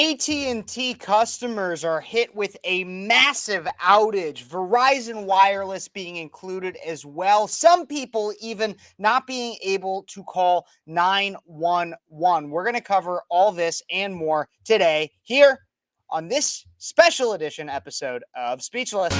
AT&T customers are hit with a massive outage, Verizon Wireless being included as well. Some people even not being able to call 911. We're going to cover all this and more today here on this special edition episode of Speechless.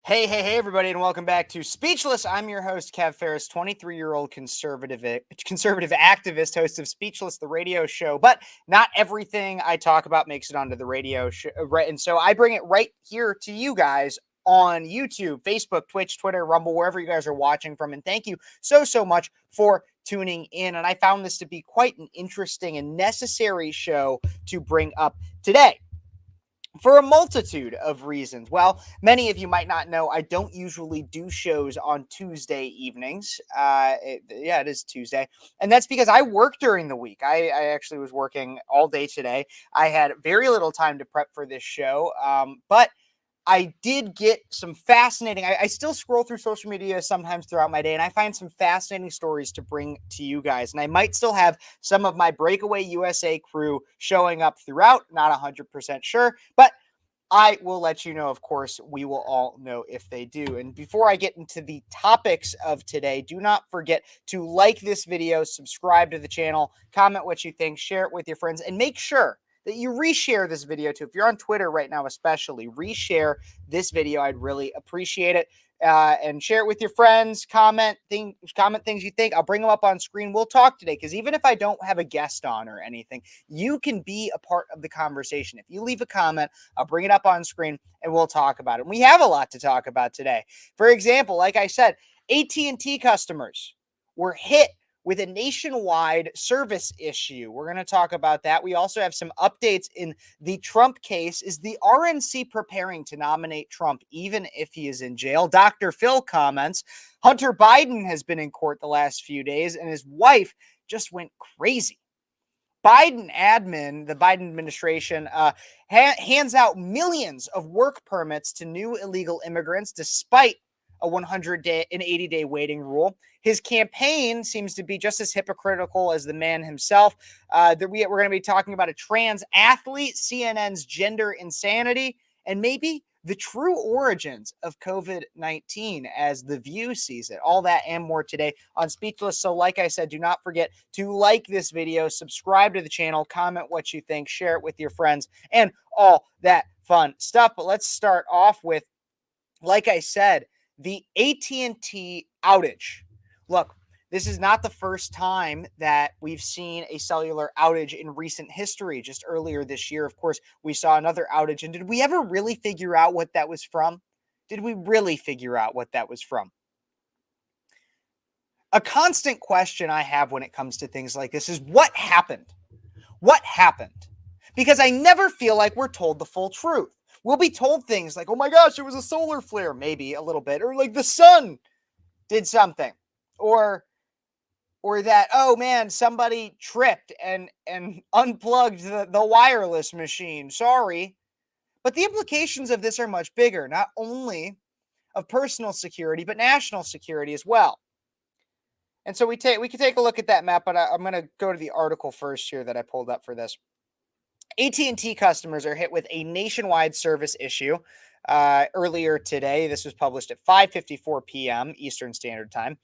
Hey, everybody, and welcome back to Speechless. I'm your host, Kev Ferris, 23-year-old conservative activist, host of Speechless, the radio show. But not everything I talk about makes it onto the radio show, right? And so I bring it right here to you guys on YouTube, Facebook, Twitch, Twitter, Rumble, wherever you guys are watching from. And thank you so much for tuning in. And I found this to be quite an interesting and necessary show to bring up today, for a multitude of reasons. Well, many of you might not know, I don't usually do shows on Tuesday evenings. It is Tuesday. And that's because I work during the week. I actually was working all day today. I had very little time to prep for this show, but I did get some fascinating, I still scroll through social media sometimes throughout my day, and I find some fascinating stories to bring to you guys. And I might still have some of my Breakaway USA crew showing up throughout, not 100% sure, but I will let you know. Of course, we will all know if they do. And before I get into the topics of today, do not forget to like this video, subscribe to the channel, comment what you think, share it with your friends, and make sure that you reshare this video too. If you're on Twitter right now, especially, reshare this video. I'd really appreciate it. And share it with your friends. Comment things you think. I'll bring them up on screen. We'll talk today, because even if I don't have a guest on or anything, you can be a part of the conversation. If you leave a comment, I'll bring it up on screen and we'll talk about it. And we have a lot to talk about today. For example, like I said, AT&T customers were hit with a nationwide service issue. We're going to talk about that. We also have some updates in the Trump case. Is the RNC preparing to nominate Trump even if he is in jail? Dr. Phil comments. Hunter Biden has been in court the last few days, and his wife just went crazy. The Biden administration hands out millions of work permits to new illegal immigrants despite a 180-day waiting rule. His campaign seems to be just as hypocritical as the man himself. We're going to be talking about a trans athlete, CNN's gender insanity, and maybe the true origins of COVID-19 as The View sees it. All that and more today on Speechless. So like I said, do not forget to like this video, subscribe to the channel, comment what you think, share it with your friends, and all that fun stuff. But let's start off with, like I said, the AT&T outage. Look, this is not the first time that we've seen a cellular outage in recent history. Just earlier this year, of course, we saw another outage. And did we ever really figure out what that was from? Did we really figure out what that was from? A constant question I have when it comes to things like this is, what happened? What happened? Because I never feel like we're told the full truth. We'll be told things like, oh my gosh, it was a solar flare, maybe a little bit, or like the sun did something, or that, oh man, somebody tripped and unplugged the wireless machine. Sorry. But the implications of this are much bigger, not only of personal security, but national security as well. And so we can take a look at that map, but I'm going to go to the article first here that I pulled up for this. AT&T customers are hit with a nationwide service issue earlier today. This was published at 5:54 p.m. Eastern Standard Time.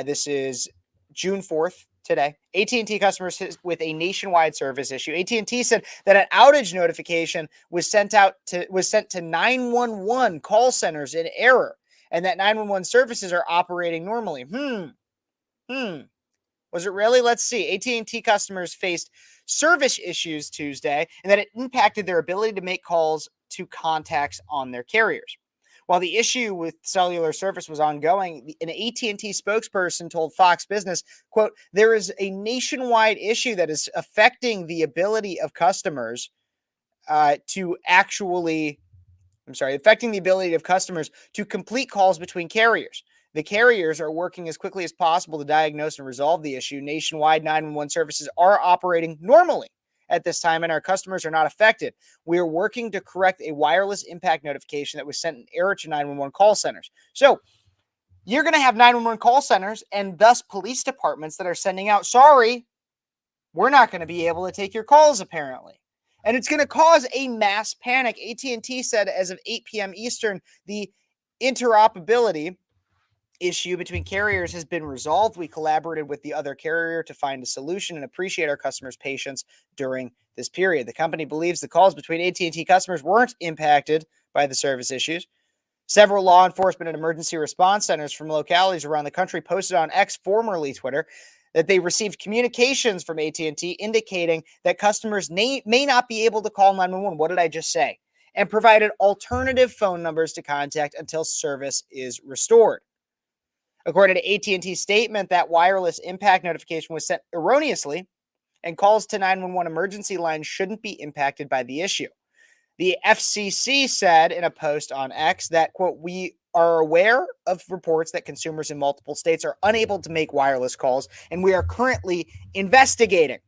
This is June 4th today. AT&T customers hit with a nationwide service issue. AT&T said that an outage notification was sent to 911 call centers in error, and that 911 services are operating normally. Was it really? Let's see. AT&T customers faced service issues Tuesday, and that it impacted their ability to make calls to contacts on their carriers. While the issue with cellular service was ongoing, an AT&T spokesperson told Fox Business, quote, there is a nationwide issue that is affecting the ability of customers to complete calls between carriers. The carriers are working as quickly as possible to diagnose and resolve the issue. Nationwide 911 services are operating normally at this time, and our customers are not affected. We are working to correct a wireless impact notification that was sent in error to 911 call centers. So you're going to have 911 call centers and thus police departments that are sending out, sorry, we're not going to be able to take your calls apparently. And it's going to cause a mass panic. AT&T said as of 8 p.m. Eastern, the interoperability issue between carriers has been resolved. We collaborated with the other carrier to find a solution and appreciate our customers' patience during this period. The company believes the calls between AT&T customers weren't impacted by the service issues. Several law enforcement and emergency response centers from localities around the country posted on X, formerly Twitter, that they received communications from AT&T indicating that customers may not be able to call 911. What did I just say? And provided alternative phone numbers to contact until service is restored. According to AT&T's statement, that wireless impact notification was sent erroneously, and calls to 911 emergency lines shouldn't be impacted by the issue. The FCC said in a post on X that, quote, we are aware of reports that consumers in multiple states are unable to make wireless calls, and we are currently investigating.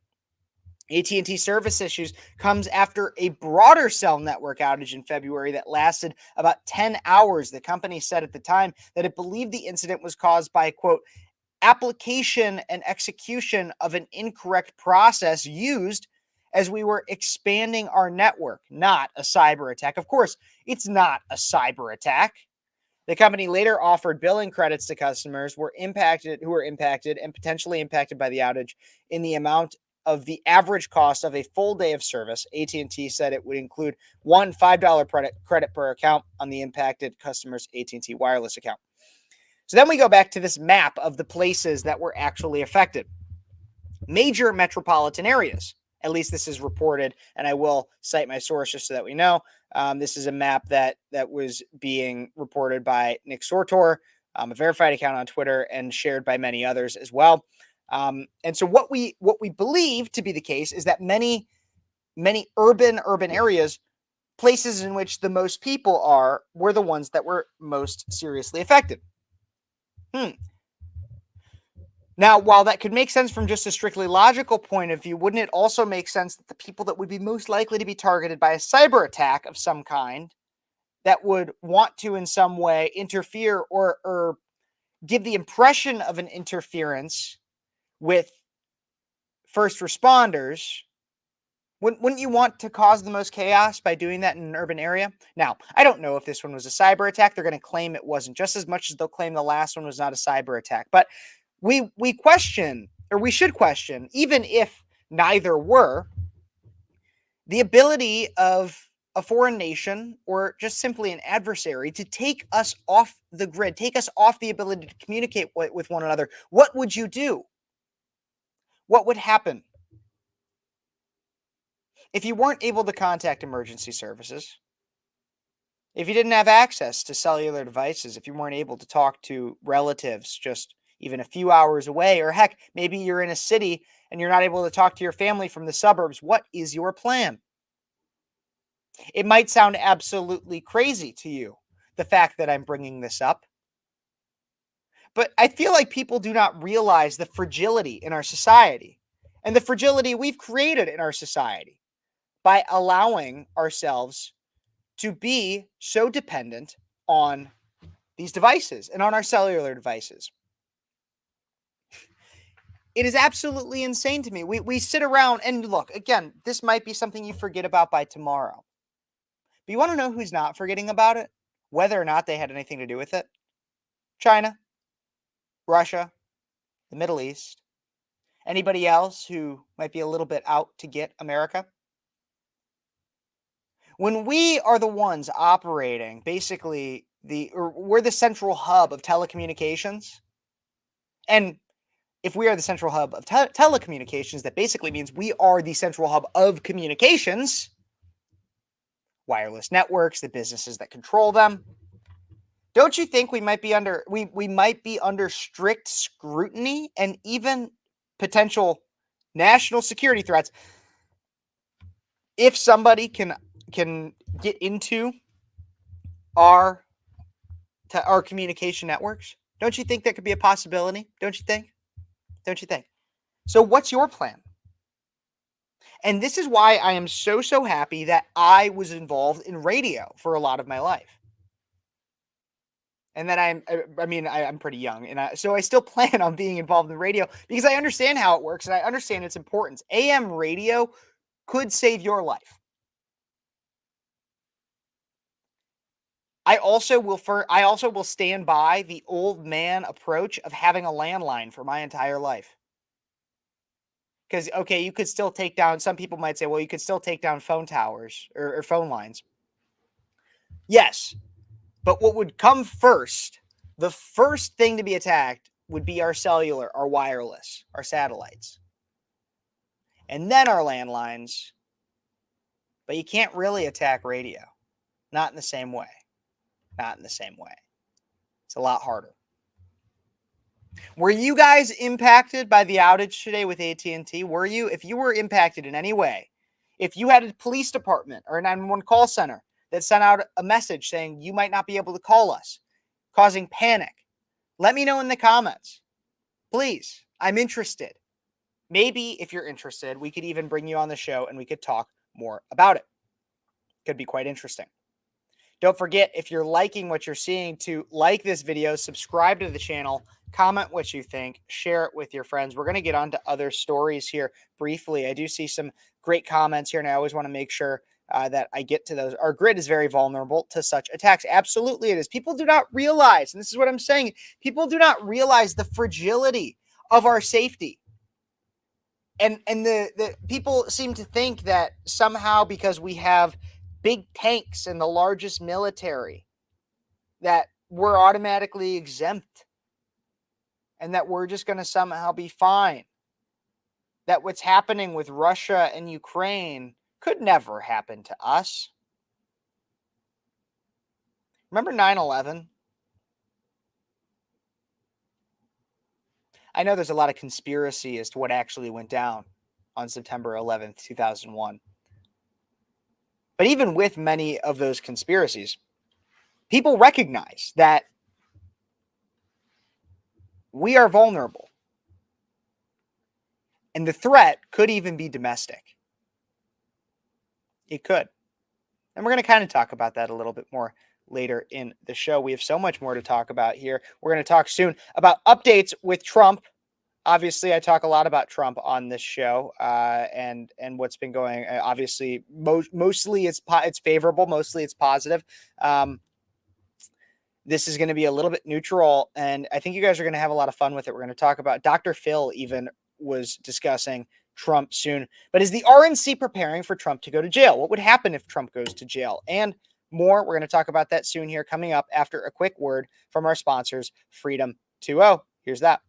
AT&T service issues comes after a broader cell network outage in February that lasted about 10 hours. The company said at the time that it believed the incident was caused by, quote, application and execution of an incorrect process used as we were expanding our network, not a cyber attack. Of course, it's not a cyber attack. The company later offered billing credits to customers who were impacted and potentially impacted by the outage in the amount of the average cost of a full day of service. AT&T said it would include one $5 credit per account on the impacted customer's AT&T wireless account. So then we go back to this map of the places that were actually affected. Major metropolitan areas. At least this is reported, and I will cite my source just so that we know. This is a map that was being reported by Nick Sortor, a verified account on Twitter, and shared by many others as well. And so what we believe to be the case is that many urban areas, places in which the most people are, were the ones that were most seriously affected. Now, while that could make sense from just a strictly logical point of view, wouldn't it also make sense that the people that would be most likely to be targeted by a cyber attack of some kind that would want to in some way interfere or give the impression of an interference with first responders, wouldn't you want to cause the most chaos by doing that in an urban area? Now, I don't know if this one was a cyber attack. They're going to claim it wasn't, just as much as they'll claim the last one was not a cyber attack. But we question, or we should question, even if neither were, the ability of a foreign nation or just simply an adversary to take us off the grid, take us off the ability to communicate with one another. What would you do? What would happen? If you weren't able to contact emergency services, if you didn't have access to cellular devices, if you weren't able to talk to relatives just even a few hours away, or heck, maybe you're in a city and you're not able to talk to your family from the suburbs, what is your plan? It might sound absolutely crazy to you, the fact that I'm bringing this up, but I feel like people do not realize the fragility in our society and the fragility we've created in our society by allowing ourselves to be so dependent on these devices and on our cellular devices. It is absolutely insane to me. We sit around and look, again, this might be something you forget about by tomorrow. But you want to know who's not forgetting about it? Whether or not they had anything to do with it? China, Russia, the Middle East, anybody else who might be a little bit out to get America? When we are the ones operating, basically, we're the central hub of telecommunications. And if we are the central hub of telecommunications, that basically means we are the central hub of communications, wireless networks, the businesses that control them. Don't you think we might be under strict scrutiny and even potential national security threats if somebody can get into our communication networks? Don't you think that could be a possibility? Don't you think? So what's your plan? And this is why I am so happy that I was involved in radio for a lot of my life. And then I'm pretty young, and so I still plan on being involved in radio because I understand how it works and I understand its importance. AM radio could save your life. I also will stand by the old man approach of having a landline for my entire life. Because okay, you could still take down. Some people might say, well, you could still take down phone towers or phone lines. Yes, but what would come first? The first thing to be attacked would be our cellular, our wireless, our satellites, and then our landlines. But you can't really attack radio, not in the same way. Not in the same way. It's a lot harder. Were you guys impacted by the outage today with AT&T? Were you? If you were impacted in any way, if you had a police department or a 911 call center that sent out a message saying you might not be able to call us, causing panic, let me know in the comments. Please, I'm interested. Maybe if you're interested, we could even bring you on the show and we could talk more about it. Could be quite interesting. Don't forget, if you're liking what you're seeing, to like this video, subscribe to the channel, comment what you think, share it with your friends. We're going to get on to other stories here briefly. I do see some great comments here, and I always want to make sure that I get to those. Our grid is very vulnerable to such attacks. Absolutely it is. People do not realize, and this is what I'm saying, people do not realize the fragility of our safety. And the people seem to think that somehow because we have big tanks and the largest military that we're automatically exempt and that we're just going to somehow be fine. That what's happening with Russia and Ukraine could never happen to us. Remember 9/11? I know there's a lot of conspiracy as to what actually went down on September 11th, 2001. But even with many of those conspiracies, people recognize that we are vulnerable. And the threat could even be domestic. It could. And we're going to kind of talk about that a little bit more later in the show. We have so much more to talk about here. We're going to talk soon about updates with Trump. Obviously, I talk a lot about Trump on this show, and what's been going. Obviously, mostly it's favorable. Mostly it's positive. This is going to be a little bit neutral, and I think you guys are going to have a lot of fun with it. We're going to talk about Dr. Phil even was discussing Trump soon. But is the RNC preparing for Trump to go to jail? What would happen if Trump goes to jail? And more. We're going to talk about that soon here, coming up after a quick word from our sponsors, Freedom 2.0. Here's that.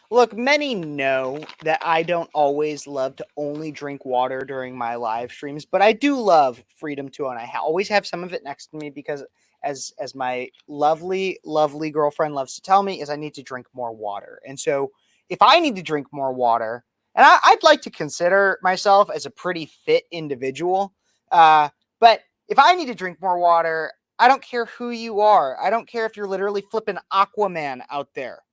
Look, many know that I don't always love to only drink water during my live streams, but I do love Freedom 2, and I always have some of it next to me because, as my lovely, lovely girlfriend loves to tell me, is I need to drink more water. And so if I need to drink more water, and I'd like to consider myself as a pretty fit individual, but if I need to drink more water, I don't care who you are. I don't care if you're literally flipping Aquaman out there.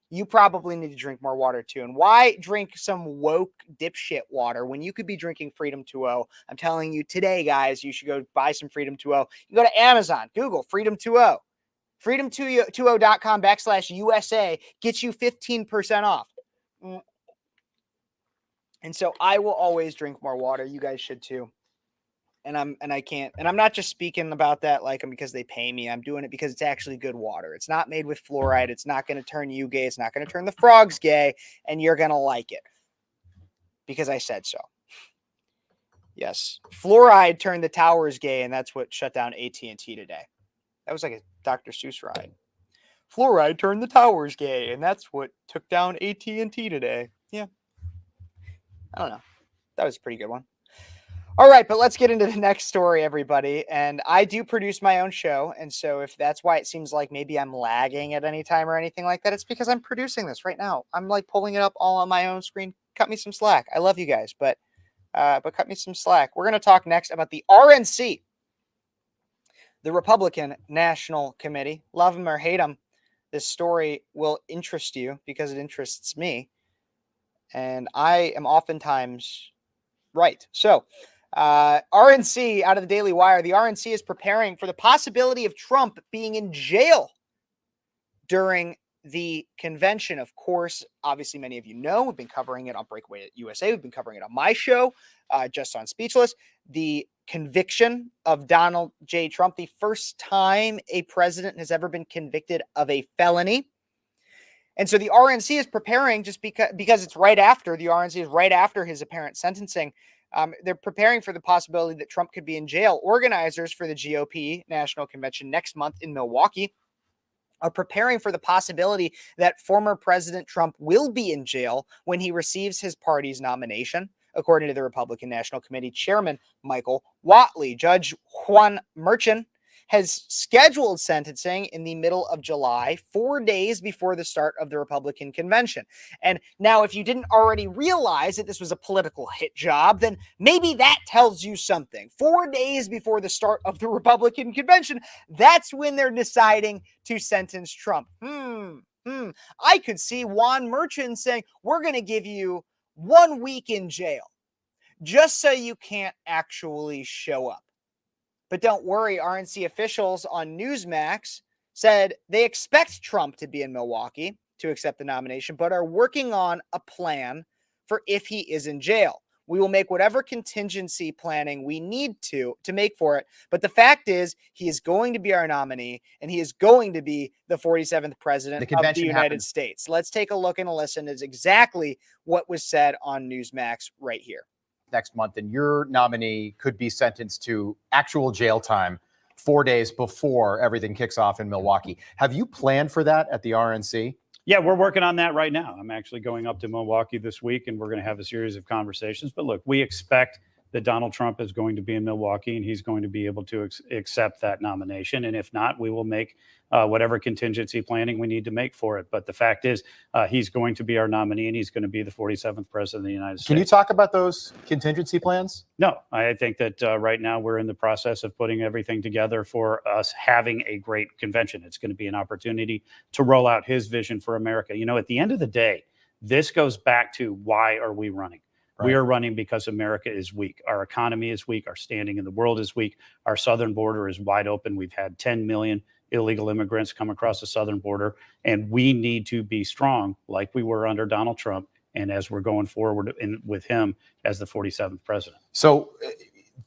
You probably need to drink more water too. And why drink some woke dipshit water when you could be drinking Freedom 2.0? I'm telling you today, guys, you should go buy some Freedom 2.0. You go to Amazon, Google Freedom 2.0. Freedom20.com/USA gets you 15% off. And so I will always drink more water. You guys should too. And I'm not just speaking about that like because they pay me. I'm doing it because it's actually good water. It's not made with fluoride. It's not going to turn you gay. It's not going to turn the frogs gay, and you're going to like it because I said so. Yes, fluoride turned the towers gay, and that's what shut down AT&T today. That was like a Dr. Seuss ride. Fluoride turned the towers gay, and that's what took down AT&T today. Yeah, I don't know. That was a pretty good one. All right, but let's get into the next story, everybody. And I do produce my own show. And so if that's why it seems like maybe I'm lagging at any time or anything like that, it's because I'm producing this right now. I'm like pulling it up all on my own screen. Cut me some slack. I love you guys, but cut me some slack. We're going to talk next about the RNC, the Republican National Committee. Love them or hate them, this story will interest you because it interests me. And I am oftentimes right. So, RNC out of the Daily Wire, the RNC is preparing for the possibility of Trump being in jail during the convention. Of course, obviously, many of you know, we've been covering it on Breakaway USA. We've been covering it on my show, just on Speechless. The conviction of Donald J. Trump, the first time a president has ever been convicted of a felony. And so the RNC is preparing just because it's right after, the RNC is right after his apparent sentencing. They're preparing for the possibility that Trump could be in jail. Organizers for the GOP National Convention next month in Milwaukee are preparing for the possibility that former President Trump will be in jail when he receives his party's nomination, according to the Republican National Committee Chairman Michael Whatley. Judge Juan Merchan has scheduled sentencing in the middle of July, 4 days before the start of the Republican convention. And now, if you didn't already realize that this was a political hit job, then maybe that tells you something. 4 days before the start of the Republican convention, that's when they're deciding to sentence Trump. I could see Juan Merchan saying, we're going to give you 1 week in jail just so you can't actually show up. But don't worry, RNC officials on Newsmax said they expect Trump to be in Milwaukee to accept the nomination, but are working on a plan for if he is in jail. We will make whatever contingency planning we need to make for it. But the fact is, he is going to be our nominee, and he is going to be the 47th president of the United States. Let's take a look and a listen to exactly what was said on Newsmax right here. Next month, and your nominee could be sentenced to actual jail time 4 days before everything kicks off in Milwaukee. Have you planned for that at the RNC? Yeah, we're working on that right now. I'm actually going up to Milwaukee this week, and we're going to have a series of conversations. But look, we expect that Donald Trump is going to be in Milwaukee, and he's going to be able to accept that nomination. And if not, we will make whatever contingency planning we need to make for it. But the fact is, he's going to be our nominee, and he's going to be the 47th president of the United States. Can you talk about those contingency plans? No, I think that right now we're in the process of putting everything together for us having a great convention. It's going to be an opportunity to roll out his vision for America. You know, at the end of the day, this goes back to why are we running? Right. We are running because America is weak. Our economy is weak. Our standing in the world is weak. Our southern border is wide open. We've had 10 million illegal immigrants come across the southern border, and we need to be strong like we were under Donald Trump and as we're going forward with him as the 47th president. So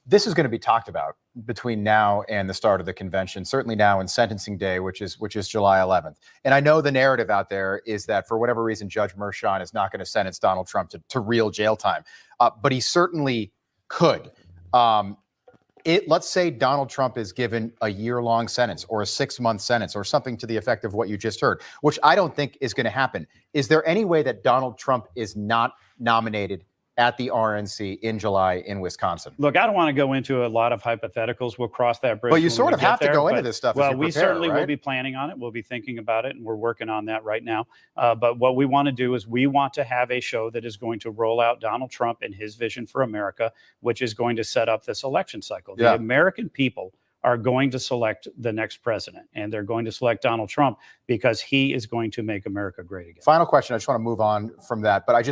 this is going to be talked about between now and the start of the convention, certainly now in sentencing day, which is July 11th. And I know the narrative out there is that for whatever reason, Judge Merchan is not going to sentence Donald Trump to real jail time, but he certainly could. Let's say Donald Trump is given a year-long sentence or a 6-month sentence or something to the effect of what you just heard, which I don't think is going to happen. Is there any way that Donald Trump is not nominated at the RNC in July in Wisconsin? Look, I don't want to go into a lot of hypotheticals. We'll cross that bridge. Well, you sort of have to go into this stuff. Well, we certainly will be planning on it. We'll be thinking about it, and we're working on that right now. But what we want to do is we want to have a show that is going to roll out Donald Trump and his vision for America, which is going to set up this election cycle. The American people are going to select the next president, and they're going to select Donald Trump because he is going to make America great again. Final question. I just want to move on from that, but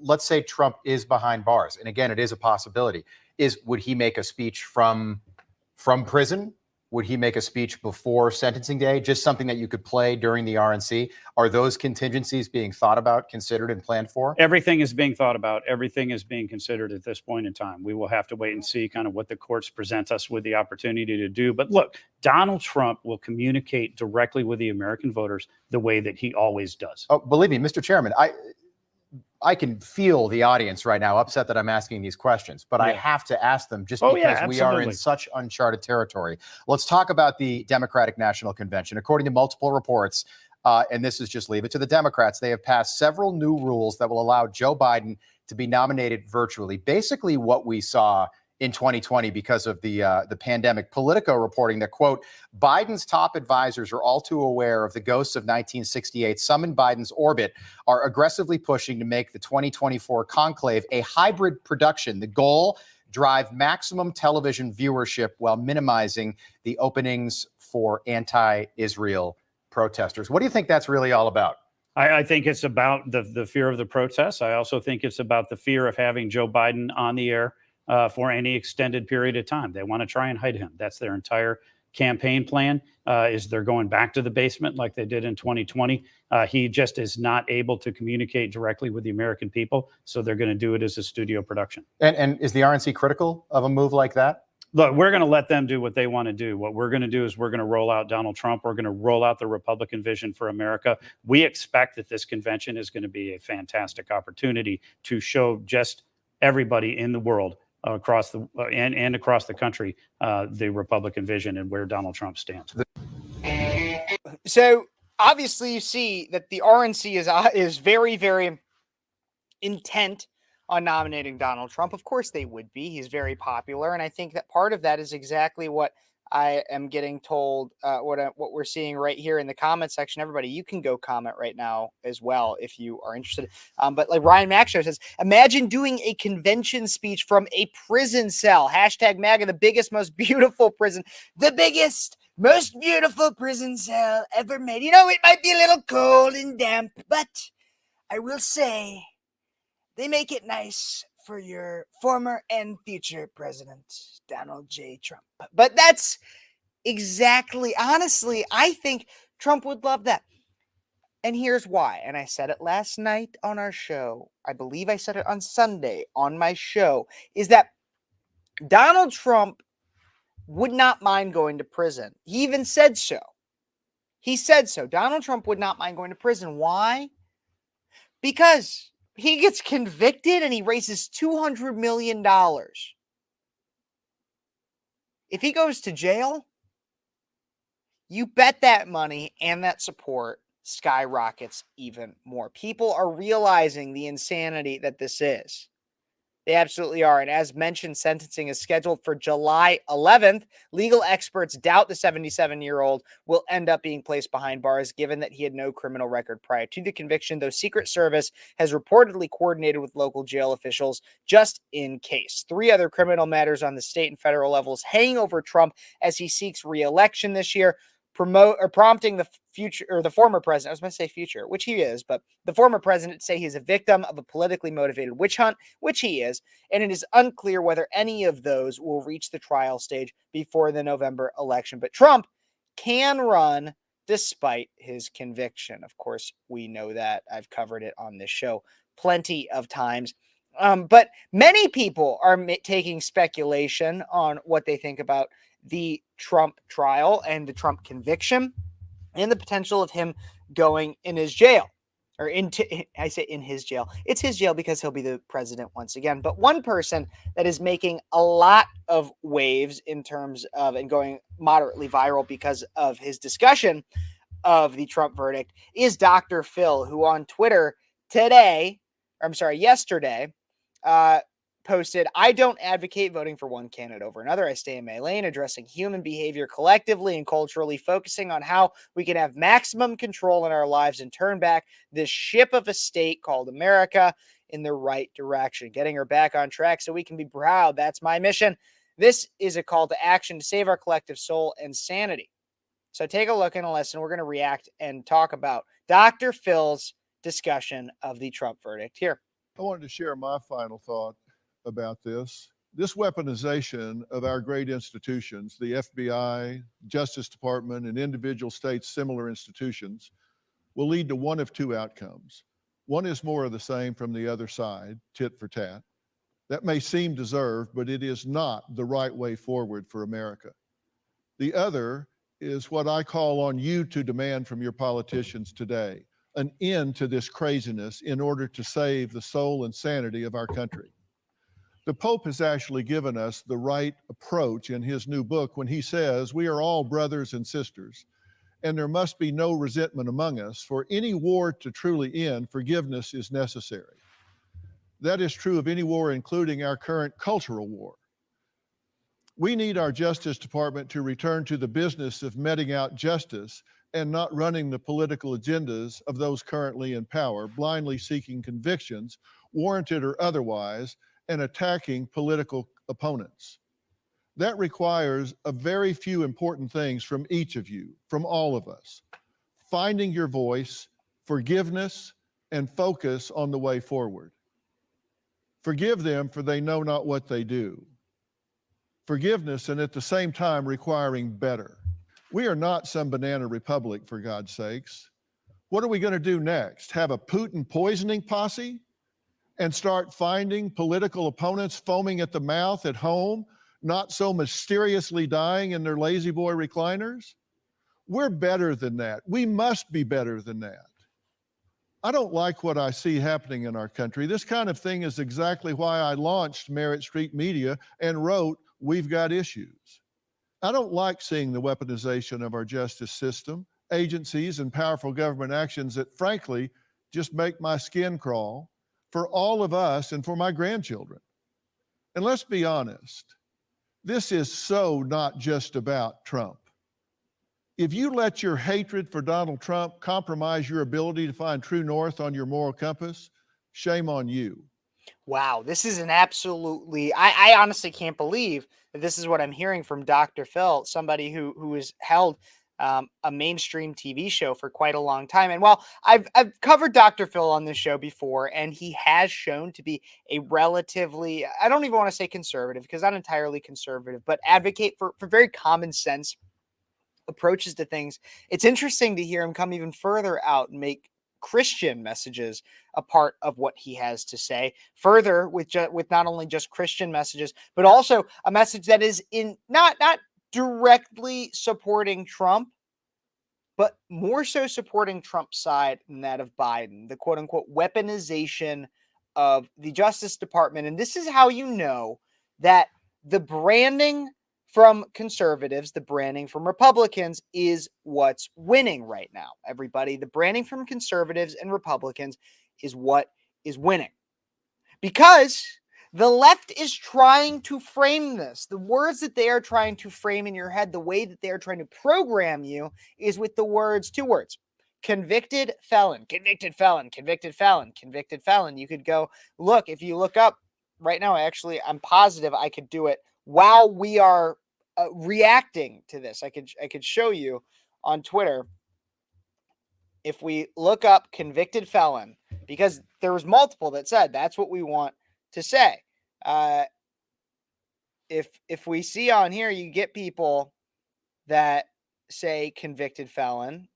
let's say Trump is behind bars, and again, it is a possibility. Would he make a speech from prison? Would he make a speech before sentencing day? Just something that you could play during the RNC? Are those contingencies being thought about, considered, and planned for? Everything is being thought about. Everything is being considered at this point in time. We will have to wait and see kind of what the courts present us with the opportunity to do. But look, Donald Trump will communicate directly with the American voters the way that he always does. Oh, believe me, Mr. Chairman, I can feel the audience right now upset that I'm asking these questions, but I have to ask them just because we are in such uncharted territory. Let's talk about the Democratic National Convention. According to multiple reports, and this is just leave it to the Democrats, they have passed several new rules that will allow Joe Biden to be nominated virtually. Basically, what we saw in 2020 because of the pandemic. Politico reporting that, quote, Biden's top advisors are all too aware of the ghosts of 1968. Some in Biden's orbit are aggressively pushing to make the 2024 conclave a hybrid production. The goal, drive maximum television viewership while minimizing the openings for anti-Israel protesters. What do you think that's really all about? I think it's about the fear of the protests. I also think it's about the fear of having Joe Biden on the air for any extended period of time. They want to try and hide him. That's their entire campaign plan, is they're going back to the basement like they did in 2020. He just is not able to communicate directly with the American people, so they're going to do it as a studio production. And is the RNC critical of a move like that? Look, we're going to let them do what they want to do. What we're going to do is we're going to roll out Donald Trump. We're going to roll out the Republican vision for America. We expect that this convention is going to be a fantastic opportunity to show just everybody in the world across the and across the country the Republican vision and where Donald Trump stands. So obviously, you see that the RNC is very, very intent on nominating Donald Trump. Of course they would be. He's very popular. And I think that part of that is exactly what I am getting told, what we're seeing right here in the comment section. Everybody, you can go comment right now as well if you are interested. But like Ryan Maxshow says, imagine doing a convention speech from a prison cell. Hashtag MAGA, the biggest, most beautiful prison. The biggest, most beautiful prison cell ever made. You know, it might be a little cold and damp, but I will say, they make it nice for your former and future president, Donald J. Trump. But that's exactly, honestly, I think Trump would love that. And here's why. And I said it last night on our show. I believe I said it on Sunday on my show, is that Donald Trump would not mind going to prison. He even said so. He said so. Donald Trump would not mind going to prison. Why? Because he gets convicted and he raises $200 million. If he goes to jail, you bet that money and that support skyrockets even more. People are realizing the insanity that this is. They absolutely are. And as mentioned, sentencing is scheduled for July 11th. Legal experts doubt the 77-year-old will end up being placed behind bars, given that he had no criminal record prior to the conviction, though Secret Service has reportedly coordinated with local jail officials just in case. 3 other criminal matters on the state and federal levels hang over Trump as he seeks re-election this year, prompting the future, or the former president, I was going to say future, which he is, but the former president say he's a victim of a politically motivated witch hunt, which he is, and it is unclear whether any of those will reach the trial stage before the November election. But Trump can run despite his conviction. Of course, we know that. I've covered it on this show plenty of times. But many people are taking speculation on what they think about the Trump trial and the Trump conviction and the potential of him going in his jail, or I say in his jail. It's his jail because he'll be the president once again. But one person that is making a lot of waves in terms of and going moderately viral because of his discussion of the Trump verdict is Dr. Phil, who on Twitter yesterday, posted, I don't advocate voting for one candidate over another. I stay in my lane, addressing human behavior collectively and culturally, focusing on how we can have maximum control in our lives and turn back this ship of a state called America in the right direction, getting her back on track so we can be proud. That's my mission. This is a call to action to save our collective soul and sanity. So take a look and a listen. We're going to react and talk about Dr. Phil's discussion of the Trump verdict here. I wanted to share my final thought about this. This weaponization of our great institutions, the FBI, Justice Department, and individual states' similar institutions, will lead to one of 2 outcomes. One is more of the same from the other side, tit for tat. That may seem deserved, but it is not the right way forward for America. The other is what I call on you to demand from your politicians today, an end to this craziness in order to save the soul and sanity of our country. The Pope has actually given us the right approach in his new book when he says, we are all brothers and sisters, and there must be no resentment among us. For any war to truly end, forgiveness is necessary. That is true of any war, including our current cultural war. We need our Justice Department to return to the business of meting out justice and not running the political agendas of those currently in power, blindly seeking convictions, warranted or otherwise, and attacking political opponents. That requires a very few important things from each of you, from all of us. Finding your voice, forgiveness, and focus on the way forward. Forgive them, for they know not what they do. Forgiveness, and at the same time requiring better. We are not some banana republic, for God's sakes. What are we going to do next? Have a Putin poisoning posse and start finding political opponents foaming at the mouth at home, not so mysteriously dying in their lazy boy recliners? We're better than that. We must be better than that. I don't like what I see happening in our country. This kind of thing is exactly why I launched Merit Street Media and wrote We've Got Issues. I don't like seeing the weaponization of our justice system, agencies, and powerful government actions that, frankly, just make my skin crawl for all of us and for my grandchildren. And let's be honest, this is so not just about Trump. If you let your hatred for Donald Trump compromise your ability to find true north on your moral compass, shame on you. Wow, this is an absolutely, I honestly can't believe that this is what I'm hearing from Dr. Phil, somebody who has held a mainstream TV show for quite a long time. And while I've covered Dr. Phil on this show before, and he has shown to be a relatively, I don't even want to say conservative, because not entirely conservative, but advocate for very common sense approaches to things. It's interesting to hear him come even further out and make Christian messages a part of what he has to say. Further, with not only just Christian messages, but also a message that is in not directly supporting Trump, but more so supporting Trump's side than that of Biden. The quote unquote weaponization of the Justice Department. And this is how you know that the branding from conservatives, the branding from Republicans is what's winning right now. Everybody, the branding from conservatives and Republicans is what is winning. Because the left is trying to frame this. The words that they are trying to frame in your head, the way that they are trying to program you is with the words, two words: convicted felon, convicted felon, convicted felon, convicted felon. You could go look, if you look up right now, actually, I'm positive I could do it while we are reacting to this. I could show you on Twitter. If we look up convicted felon, because there was multiple that said that's what we want to say. If we see on here, you get people that say convicted felon.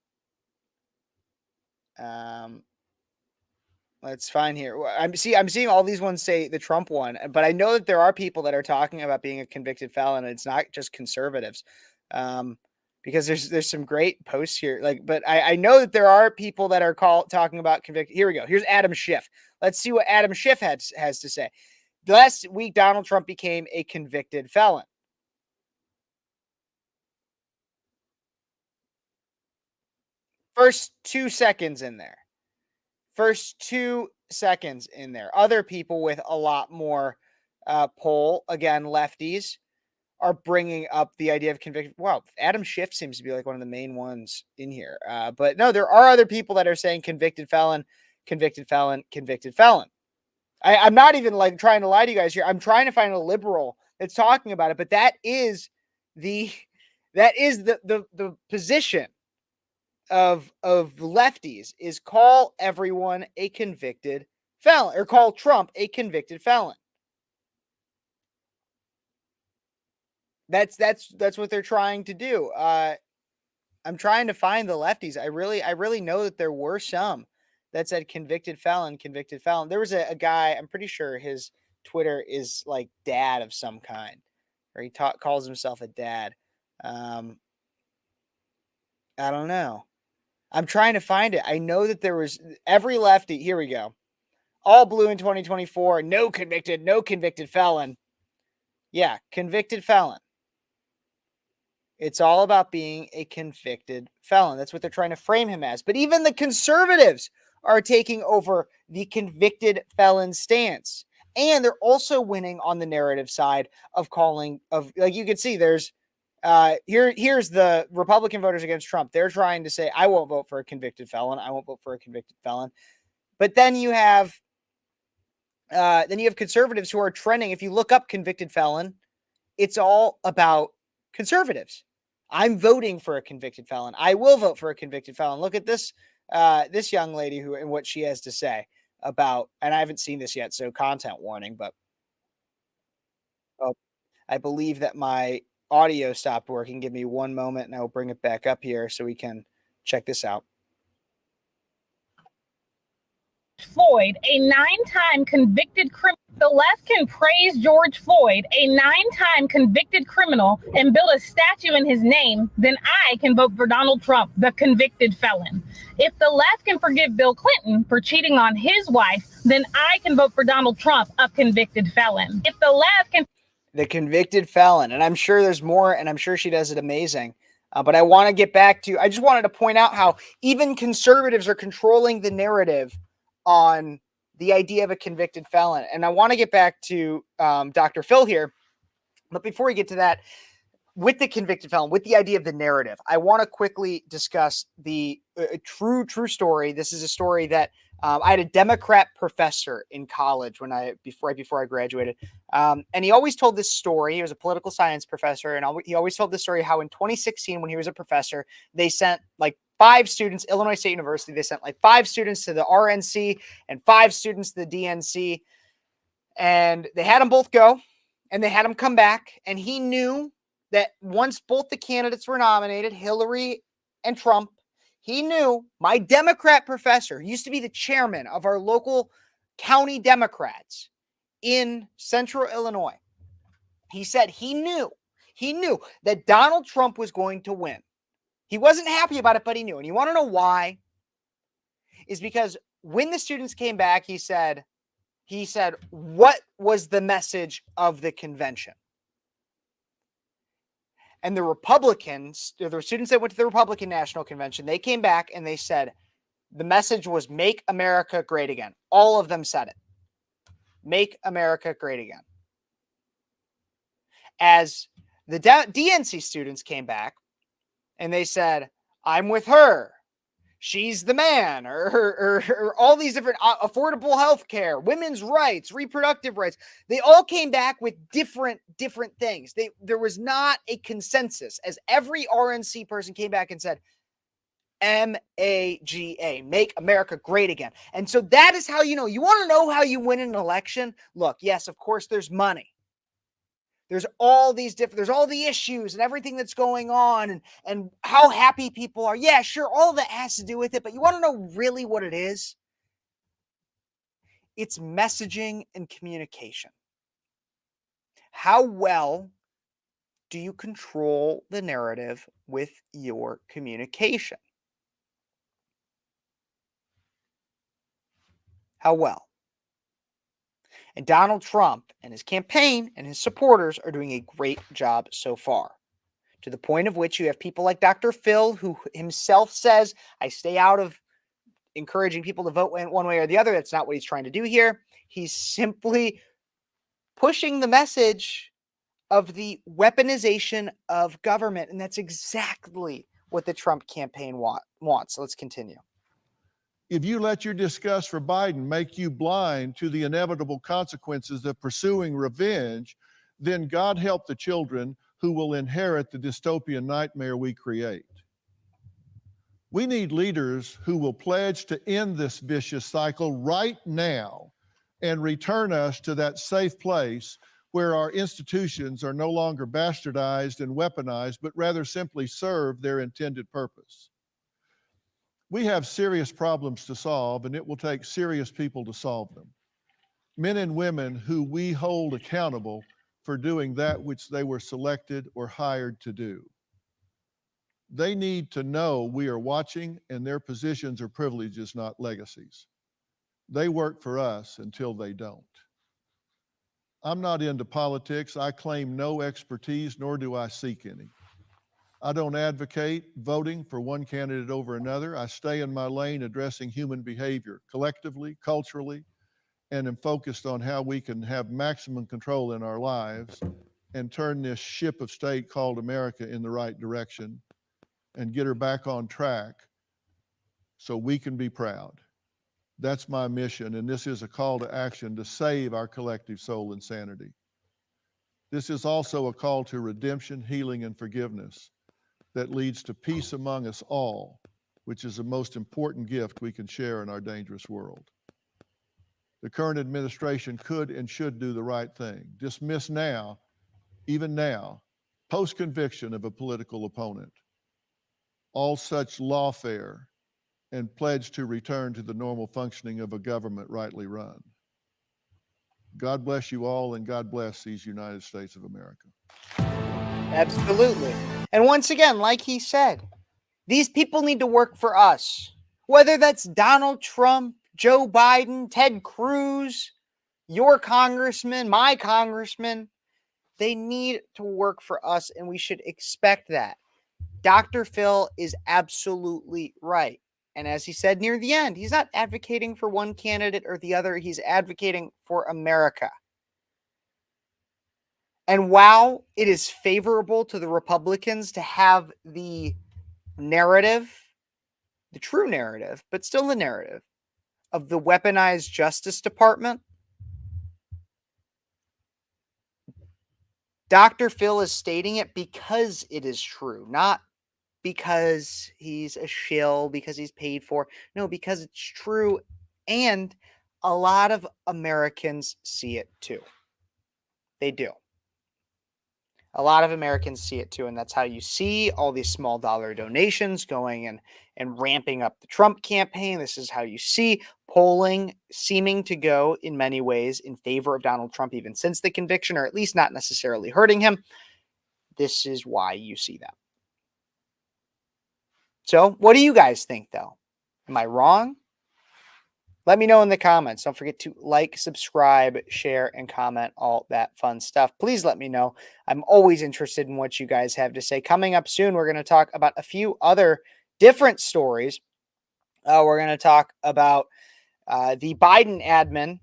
Let's find here. I'm seeing all these ones say the Trump one, but I know that there are people that are talking about being a convicted felon, and it's not just conservatives. Because there's some great posts here. But I know that there are people that are talking about convicted. Here we go. Here's Adam Schiff. Let's see what Adam Schiff has to say. Last week, Donald Trump became a convicted felon. First 2 seconds in there. Other people with a lot more poll, again, lefties, are bringing up the idea of conviction. Wow, Adam Schiff seems to be like one of the main ones in here. But no, there are other people that are saying convicted felon, convicted felon, convicted felon. I'm not even like trying to lie to you guys here. I'm trying to find a liberal that's talking about it, but that is the position of lefties, is call everyone a convicted felon, or call Trump a convicted felon. That's what they're trying to do. I'm trying to find the lefties. I really know that there were some that said convicted felon, convicted felon. There was a guy, I'm pretty sure his Twitter is like dad of some kind, or he calls himself a dad. I don't know. I'm trying to find it. I know that there was every lefty. Here we go. All blue in 2024. No convicted felon. Yeah, convicted felon. It's all about being a convicted felon. That's what they're trying to frame him as. But even the conservatives are taking over the convicted felon stance. And they're also winning on the narrative side of calling of, like, you can see there's here's the Republican voters against Trump. They're trying to say, I won't vote for a convicted felon. I won't vote for a convicted felon. But then you have conservatives who are trending. If you look up convicted felon, it's all about conservatives. I'm voting for a convicted felon. I will vote for a convicted felon. Look at this this young lady who and what she has to say about, and I haven't seen this yet, so content warning, but oh, I believe that my audio stopped working. Give me one moment and I will bring it back up here so we can check this out. Floyd, a 9-time convicted criminal. The left can praise George Floyd, a 9-time convicted criminal, and build a statue in his name, then I can vote for Donald Trump, the convicted felon. If the left can forgive Bill Clinton for cheating on his wife, then I can vote for Donald Trump, a convicted felon. If the left can... The convicted felon. And I'm sure there's more, and I'm sure she does it amazing. But I want to get back to, I just wanted to point out how even conservatives are controlling the narrative on the idea of a convicted felon. And I want to get back to Dr. Phil here. But before we get to that, with the convicted felon, with the idea of the narrative, I want to quickly discuss the true story. This is a story that I had a Democrat professor in college right before I graduated. And he always told this story. He was a political science professor. And he always told this story how in 2016, when he was a professor, they sent like 5 students, Illinois State University, they sent like 5 students to the RNC and 5 students to the DNC. And they had them both go and they had them come back. And he knew that once both the candidates were nominated, Hillary and Trump, he knew, my Democrat professor used to be the chairman of our local county Democrats in central Illinois. He said he knew that Donald Trump was going to win. He wasn't happy about it, but he knew. And you want to know why? Is because when the students came back, he said, what was the message of the convention? And the Republicans, the students that went to the Republican National Convention, they came back and they said, the message was make America great again. All of them said it. Make America great again. As the DNC students came back and they said, I'm with her. She's the man, or all these different affordable health care, women's rights, reproductive rights. They all came back with different things. There was not a consensus, as every RNC person came back and said, MAGA, make America great again. And so that is how you want to know how you win an election. Look, yes, of course, there's money. There's all the issues and everything that's going on and how happy people are. Yeah, sure, all that has to do with it. But you want to know really what it is? It's messaging and communication. How well do you control the narrative with your communication? How well? And Donald Trump and his campaign and his supporters are doing a great job so far, to the point of which you have people like Dr. Phil, who himself says, I stay out of encouraging people to vote one way or the other. That's not what he's trying to do here. He's simply pushing the message of the weaponization of government. And that's exactly what the Trump campaign wants. So let's continue. If you let your disgust for Biden make you blind to the inevitable consequences of pursuing revenge, then God help the children who will inherit the dystopian nightmare we create. We need leaders who will pledge to end this vicious cycle right now and return us to that safe place where our institutions are no longer bastardized and weaponized, but rather simply serve their intended purpose. We have serious problems to solve, and it will take serious people to solve them. Men and women who we hold accountable for doing that which they were selected or hired to do. They need to know we are watching, and their positions are privileges, not legacies. They work for us until they don't. I'm not into politics. I claim no expertise, nor do I seek any. I don't advocate voting for one candidate over another. I stay in my lane addressing human behavior collectively, culturally, and am focused on how we can have maximum control in our lives and turn this ship of state called America in the right direction and get her back on track so we can be proud. That's my mission, and this is a call to action to save our collective soul and sanity. This is also a call to redemption, healing, and forgiveness that leads to peace among us all, which is the most important gift we can share in our dangerous world. The current administration could and should do the right thing. Dismiss now, even now, post-conviction of a political opponent, all such lawfare, and pledge to return to the normal functioning of a government rightly run. God bless you all, and God bless these United States of America. Absolutely. And once again, like he said, these people need to work for us. Whether that's Donald Trump, Joe Biden, Ted Cruz, your congressman, my congressman, they need to work for us, and we should expect that. Dr. Phil is absolutely right. And as he said near the end, he's not advocating for one candidate or the other. He's advocating for America. And while it is favorable to the Republicans to have the narrative, the true narrative, but still the narrative of the weaponized Justice Department, Dr. Phil is stating it because it is true, not because he's a shill, because he's paid for. No, because it's true. And a lot of Americans see it too. They do. A lot of Americans see it too. And that's how you see all these small dollar donations going and ramping up the Trump campaign. This is how you see polling seeming to go in many ways in favor of Donald Trump, even since the conviction, or at least not necessarily hurting him. This is why you see that. So what do you guys think, though? Am I wrong? Let me know in the comments. Don't forget to like, subscribe, share, and comment, all that fun stuff. Please let me know. I'm always interested in what you guys have to say. Coming up soon, we're going to talk about a few other different stories. We're going to talk about the Biden admin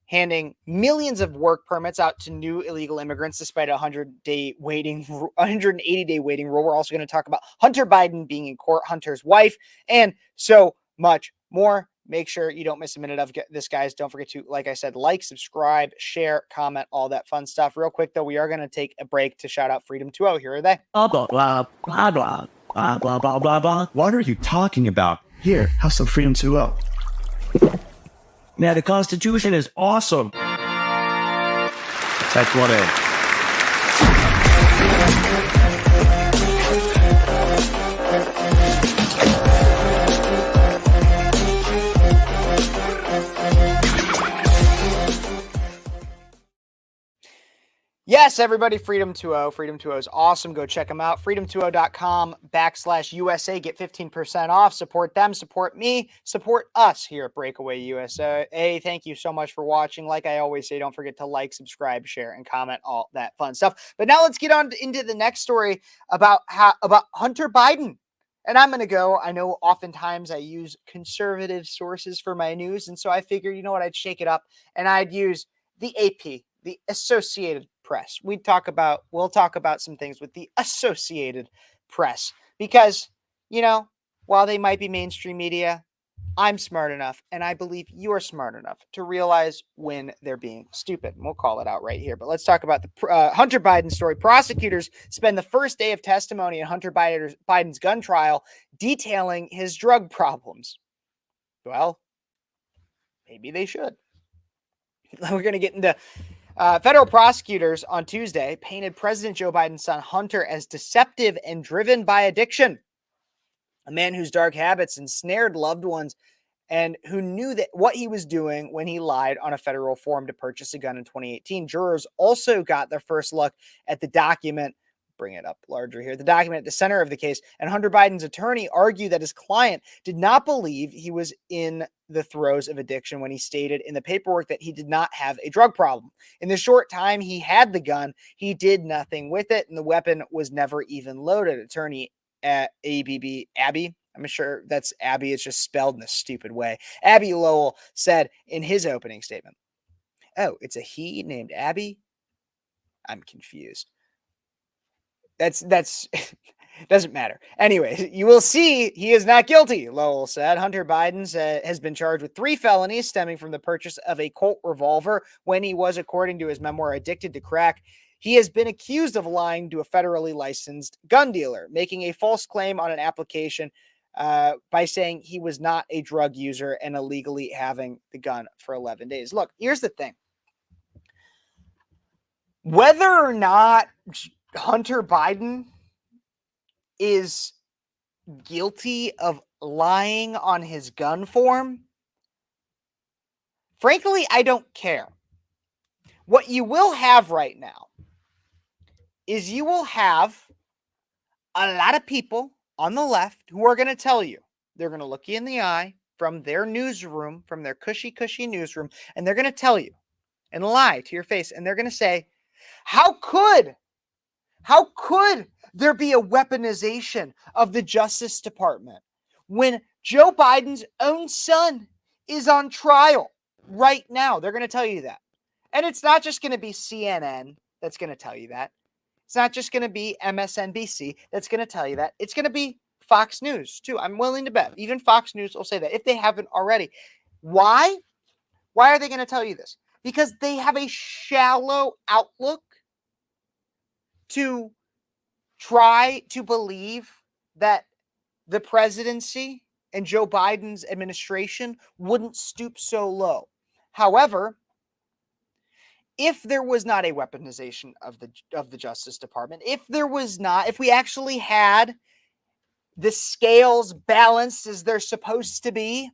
handing millions of work permits out to new illegal immigrants despite a 180-day waiting rule. We're also going to talk about Hunter Biden being in court, Hunter's wife, and so much more. Make sure you don't miss a minute of this, guys. Don't forget to, like I said, like, subscribe, share, comment, all that fun stuff. Real quick, though, we are going to take a break to shout out Freedom 2.0. Here are they. Blah, blah, blah, blah, blah, blah, blah, blah, blah, blah. What are you talking about? Here, have some Freedom 2.0. Man, the Constitution is awesome. That's what it is. Yes, everybody, Freedom 2.0. Freedom 2.0 is awesome. Go check them out. freedom20.com/USA. Get 15% off. Support them. Support me. Support us here at Breakaway USA. Thank you so much for watching. Like I always say, don't forget to like, subscribe, share, and comment, all that fun stuff. But now let's get on into the next story about Hunter Biden. And I'm going to go. I know oftentimes I use conservative sources for my news. And so I figured, you know what, I'd shake it up and I'd use the AP, the Associated Press. We'll talk about some things with the Associated Press because, you know, while they might be mainstream media, I'm smart enough, and I believe you're smart enough to realize when they're being stupid. And we'll call it out right here. But let's talk about the Hunter Biden story. Prosecutors spend the first day of testimony in Hunter Biden's gun trial detailing his drug problems. Well, maybe they should. We're going to get into federal prosecutors on Tuesday painted President Joe Biden's son Hunter as deceptive and driven by addiction. A man whose dark habits ensnared loved ones and who knew that what he was doing when he lied on a federal form to purchase a gun in 2018. Jurors also got their first look at the document. Bring it up larger here. The document at the center of the case. And Hunter Biden's attorney argued that his client did not believe he was in the throes of addiction when he stated in the paperwork that he did not have a drug problem. In the short time he had the gun, he did nothing with it, and the weapon was never even loaded. Attorney at Abby, I'm sure that's Abby, it's just spelled in a stupid way. Abby Lowell said in his opening statement, Oh, it's a he named Abby? I'm confused. That's doesn't matter. Anyway, you will see he is not guilty, Lowell said. Hunter Biden has been charged with 3 felonies stemming from the purchase of a Colt revolver when he was, according to his memoir, addicted to crack. He has been accused of lying to a federally licensed gun dealer, making a false claim on an application by saying he was not a drug user and illegally having the gun for 11 days. Look, here's the thing. Whether or not Hunter Biden is guilty of lying on his gun form, frankly, I don't care. What you will have right now is you will have a lot of people on the left who are going to tell you, they're going to look you in the eye from their newsroom, from their cushy newsroom, and they're going to tell you and lie to your face. And they're going to say, how could there be a weaponization of the Justice Department when Joe Biden's own son is on trial right now? They're going to tell you that. And it's not just going to be CNN that's going to tell you that. It's not just going to be MSNBC that's going to tell you that. It's going to be Fox News too. I'm willing to bet. Even Fox News will say that if they haven't already. Why? Why are they going to tell you this? Because they have a shallow outlook to try to believe that the presidency and Joe Biden's administration wouldn't stoop so low. However, if there was not a weaponization of the Justice Department, if we actually had the scales balanced as they're supposed to be,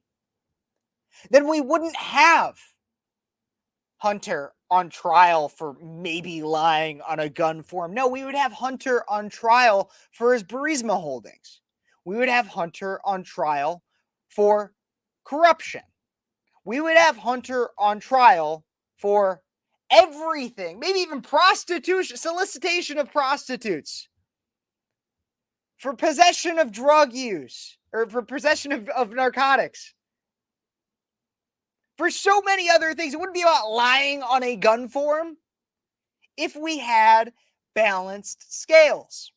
then we wouldn't have Hunter on trial for maybe lying on a gun form. No, we would have Hunter on trial for his Burisma holdings. We would have Hunter on trial for corruption. We would have Hunter on trial for everything, maybe even prostitution, solicitation of prostitutes, for possession of drug use, or for possession of narcotics. For so many other things. It wouldn't be about lying on a gun form if we had balanced scales.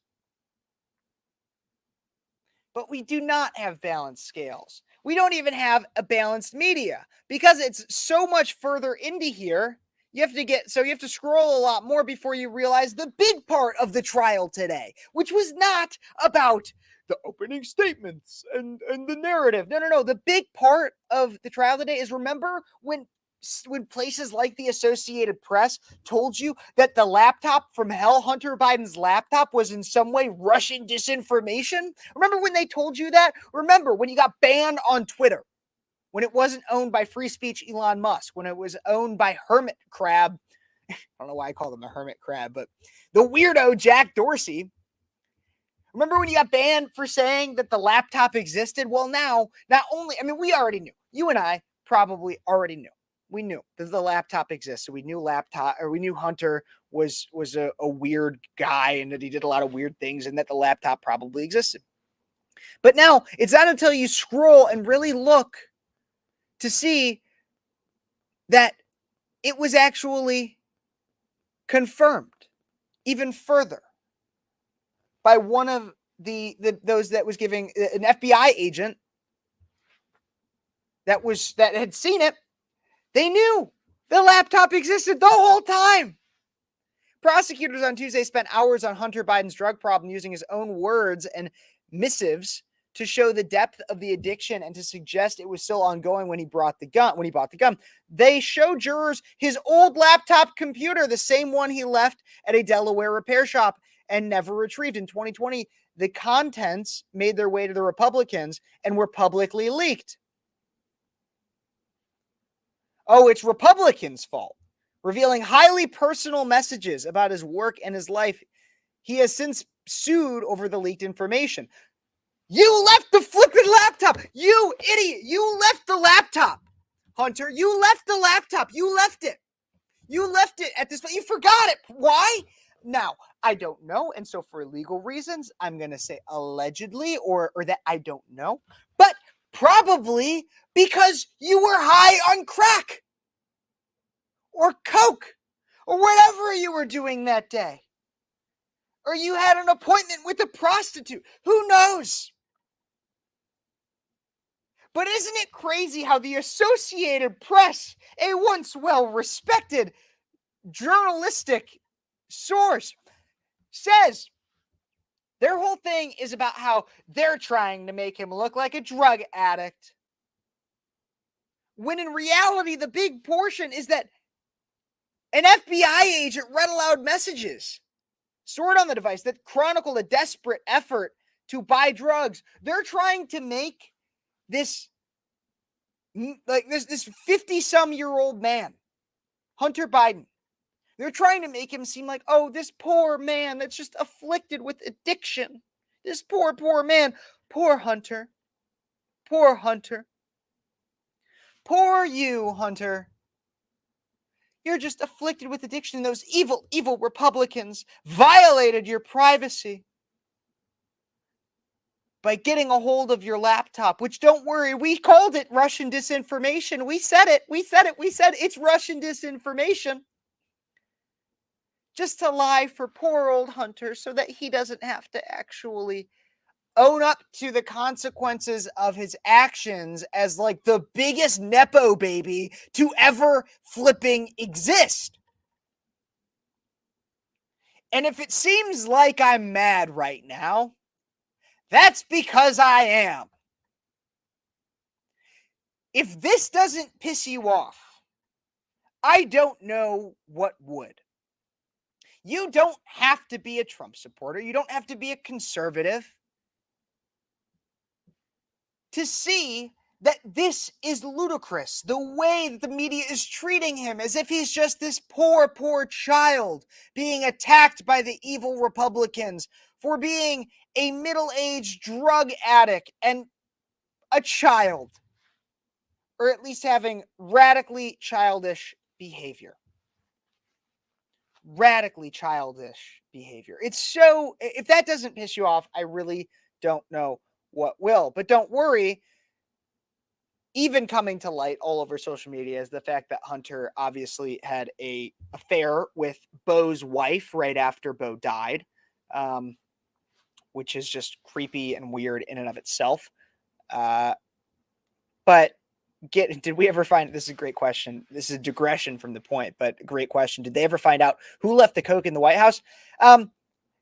But we do not have balanced scales. We don't even have a balanced media because it's so much further into here. You have to scroll a lot more before you realize the big part of the trial today, which was not about the opening statements and the narrative. No. The big part of the trial today is, remember when places like the Associated Press told you that the laptop from hell, Hunter Biden's laptop, was in some way Russian disinformation? Remember when they told you that? Remember when you got banned on Twitter? When it wasn't owned by free speech Elon Musk, when it was owned by hermit crab, I don't know why I call him a hermit crab, but the weirdo Jack Dorsey. Remember when you got banned for saying that the laptop existed? Well, now, we already knew. You and I probably already knew. We knew that the laptop existed. We knew Hunter was a weird guy and that he did a lot of weird things and that the laptop probably existed. But now, it's not until you scroll and really look to see that it was actually confirmed even further by one of those that was giving an FBI agent that had seen it. They knew the laptop existed the whole time. Prosecutors on Tuesday spent hours on Hunter Biden's drug problem using his own words and missives to show the depth of the addiction and to suggest it was still ongoing when he bought the gun. They showed jurors his old laptop computer, the same one he left at a Delaware repair shop and never retrieved. In 2020, the contents made their way to the Republicans and were publicly leaked. Oh, it's Republicans' fault, revealing highly personal messages about his work and his life. He has since sued over the leaked information. You left the flipping laptop. You idiot. You left the laptop, Hunter. You left the laptop. You left it. You left it at this point. You forgot it. Why? Now, I don't know. And so for legal reasons, I'm going to say allegedly or that I don't know. But probably because you were high on crack. or coke or whatever you were doing that day. Or you had an appointment with a prostitute. Who knows? But isn't it crazy how the Associated Press, a once well-respected journalistic source, says their whole thing is about how they're trying to make him look like a drug addict. When in reality, the big portion is that an FBI agent read aloud messages stored on the device that chronicle a desperate effort to buy drugs. They're trying to make this 50-some-year-old man, Hunter Biden, they're trying to make him seem like, oh, this poor man that's just afflicted with addiction. This poor, poor man. Poor Hunter. Poor Hunter. Poor you, Hunter. You're just afflicted with addiction. Those evil, evil Republicans violated your privacy by getting a hold of your laptop, which, don't worry, we called it Russian disinformation. We said it. We said it's Russian disinformation. Just to lie for poor old Hunter so that he doesn't have to actually own up to the consequences of his actions as like the biggest Nepo baby to ever flipping exist. And if it seems like I'm mad right now, that's because I am. If this doesn't piss you off, I don't know what would. You don't have to be a Trump supporter. You don't have to be a conservative to see that this is ludicrous. The way that the media is treating him as if he's just this poor, poor child being attacked by the evil Republicans for being a middle-aged drug addict and a child, or at least having radically childish behavior. Radically childish behavior. It's so, if that doesn't piss you off, I really don't know what will. But don't worry, even coming to light all over social media is the fact that Hunter obviously had an affair with Bo's wife right after Bo died, which is just creepy and weird in and of itself. But did we ever find, this is a great question. This is a digression from the point, but a great question. Did they ever find out who left the coke in the White House?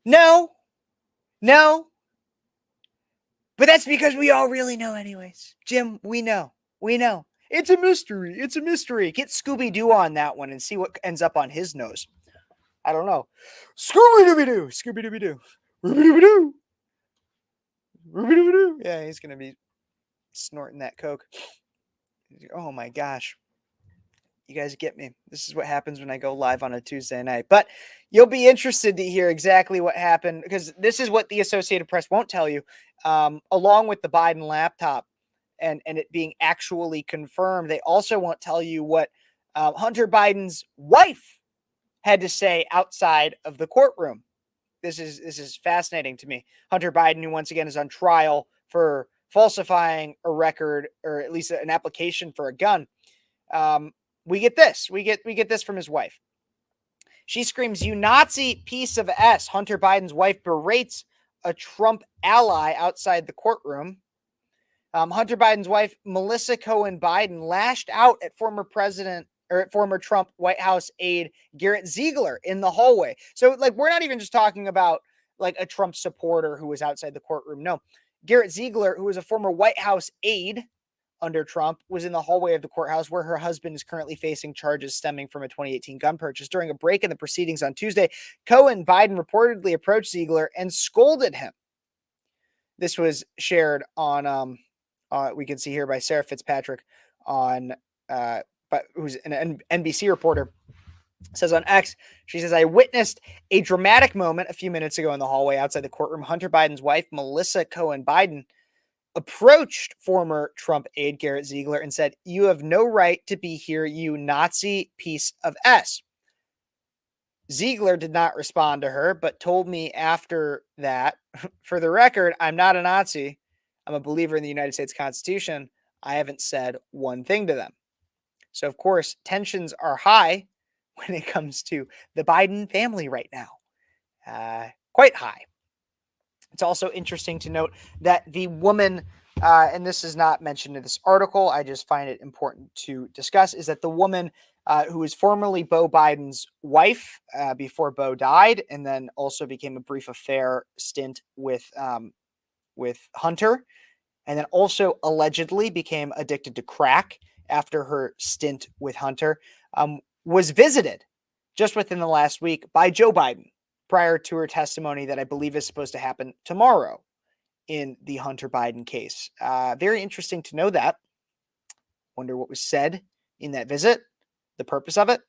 No. But that's because we all really know anyways. Jim, we know. It's a mystery. Get Scooby-Doo on that one and see what ends up on his nose. I don't know. Scooby-Dooby-Doo. Scooby-Dooby-Doo. Yeah, he's going to be snorting that coke. Oh my gosh. You guys get me. This is what happens when I go live on a Tuesday night. But you'll be interested to hear exactly what happened, because this is what the Associated Press won't tell you, along with the Biden laptop and it being actually confirmed. They also won't tell you what Hunter Biden's wife had to say outside of the courtroom. This is fascinating to me. Hunter Biden, who once again is on trial for falsifying a record, or at least an application for a gun. We get this. We get this from his wife. She screams, "You Nazi piece of S." Hunter Biden's wife berates a Trump ally outside the courtroom. Hunter Biden's wife, Melissa Cohen Biden, lashed out at former Trump White House aide Garrett Ziegler in the hallway. So, like, we're not even just talking about like a Trump supporter who was outside the courtroom. No, Garrett Ziegler, who was a former White House aide under Trump, was in the hallway of the courthouse where her husband is currently facing charges stemming from a 2018 gun purchase. During a break in the proceedings on Tuesday, Cohen Biden reportedly approached Ziegler and scolded him. This was shared on, we can see here by Sarah Fitzpatrick on, but who's an NBC reporter. Says on X, she says, "I witnessed a dramatic moment a few minutes ago in the hallway outside the courtroom. Hunter Biden's wife, Melissa Cohen Biden, approached former Trump aide Garrett Ziegler and said, 'You have no right to be here, you Nazi piece of S.' Ziegler did not respond to her, but told me after that, 'For the record, I'm not a Nazi. I'm a believer in the United States Constitution. I haven't said one thing to them.' So, of course, tensions are high when it comes to the Biden family right now. Quite high. It's also interesting to note that the woman, and this is not mentioned in this article, I just find it important to discuss, is that the woman who was formerly Beau Biden's wife before Beau died, and then also became a brief affair stint with Hunter, and then also allegedly became addicted to crack after her stint with Hunter, was visited just within the last week by Joe Biden prior to her testimony that I believe is supposed to happen tomorrow in the Hunter Biden case. Very interesting to know that. Wonder what was said in that visit, the purpose of it,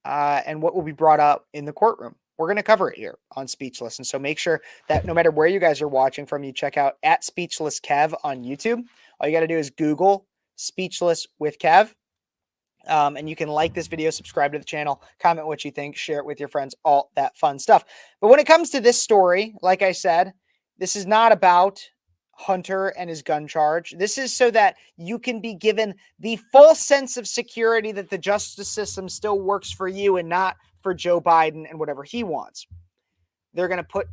and what will be brought up in the courtroom. We're going to cover it here on Speechless. And so make sure that no matter where you guys are watching from, you check out at Speechless Kev on YouTube. All you got to do is Google Speechless with Kev. And you can like this video, subscribe to the channel, comment what you think, share it with your friends, all that fun stuff. But when it comes to this story, like I said, this is not about Hunter and his gun charge. This is so that you can be given the full sense of security that the justice system still works for you and not for Joe Biden and whatever he wants. They're going to put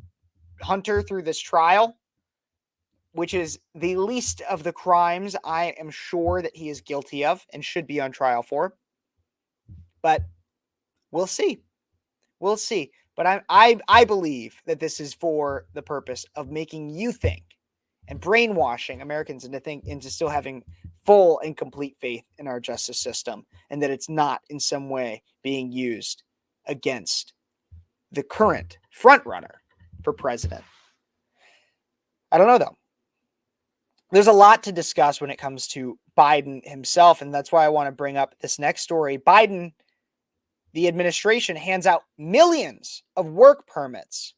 Hunter through this trial, which is the least of the crimes I am sure that he is guilty of and should be on trial for. But we'll see. We'll see. But I believe that this is for the purpose of making you think and brainwashing Americans into still having full and complete faith in our justice system, and that it's not in some way being used against the current frontrunner for president. I don't know, though. There's a lot to discuss when it comes to Biden himself, and that's why I want to bring up this next story. Biden, the administration, hands out millions of work permits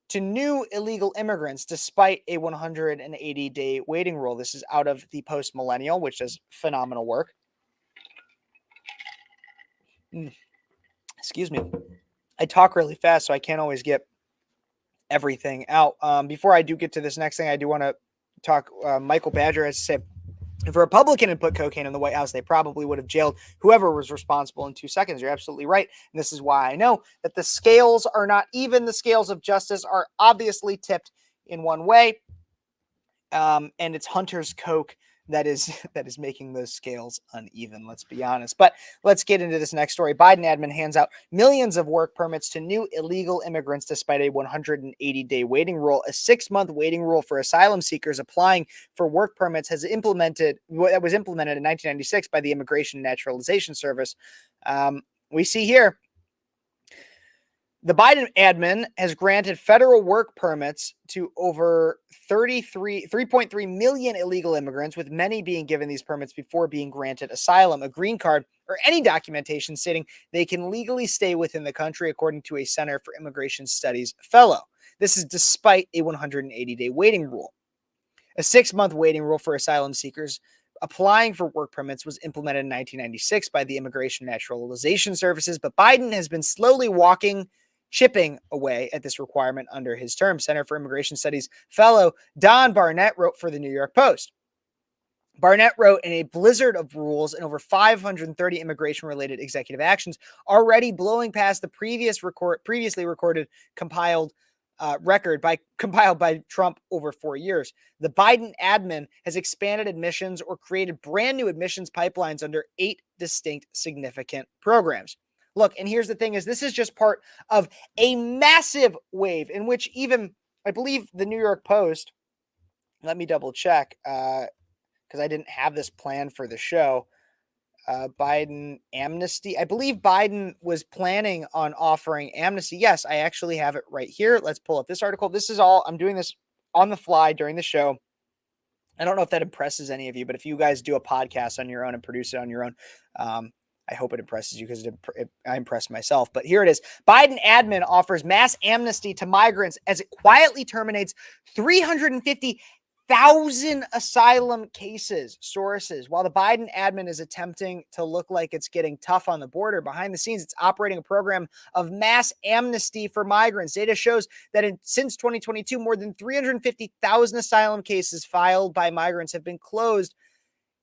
to new illegal immigrants despite a 180-day waiting rule. This is out of the Post Millennial, which does phenomenal work. Excuse me. I talk really fast, so I can't always get everything out. Before I do get to this next thing, I do want to talk. Michael Badger has said, if a Republican had put cocaine in the White House, they probably would have jailed whoever was responsible in 2 seconds. You're absolutely right. And this is why I know that the scales are not even. The scales of justice are obviously tipped in one way. And it's Hunter's coke that is making those scales uneven. Let's be honest. But let's get into this next story. Biden admin hands out millions of work permits to new illegal immigrants despite a 180-day waiting rule. A 6-month waiting rule for asylum seekers applying for work permits was implemented in 1996 by the Immigration and Naturalization Service. We see here, the Biden admin has granted federal work permits to over 3.3 million illegal immigrants, with many being given these permits before being granted asylum, a green card, or any documentation stating they can legally stay within the country, according to a Center for Immigration Studies fellow. This is despite a 180-day waiting rule. A 6-month waiting rule for asylum seekers applying for work permits was implemented in 1996 by the Immigration and Naturalization Services, but Biden has been slowly chipping away at this requirement under his term. Center for Immigration Studies fellow Don Barnett wrote for the New York Post. Barnett wrote, in a blizzard of rules and over 530 immigration-related executive actions, already blowing past the previously recorded compiled by Trump over 4 years. The Biden admin has expanded admissions or created brand new admissions pipelines under 8 distinct significant programs. Look, and here's the thing is, this is just part of a massive wave in which even, I believe, the New York Post, let me double check, because I didn't have this planned for the show, Biden amnesty. I believe Biden was planning on offering amnesty. Yes, I actually have it right here. Let's pull up this article. This is all, I'm doing this on the fly during the show. I don't know if that impresses any of you, but if you guys do a podcast on your own and produce it on your own, I hope it impresses you, because I impressed myself. But here it is. Biden admin offers mass amnesty to migrants as it quietly terminates 350,000 asylum cases. Sources. While the Biden admin is attempting to look like it's getting tough on the border, behind the scenes, it's operating a program of mass amnesty for migrants. Data shows that since 2022, more than 350,000 asylum cases filed by migrants have been closed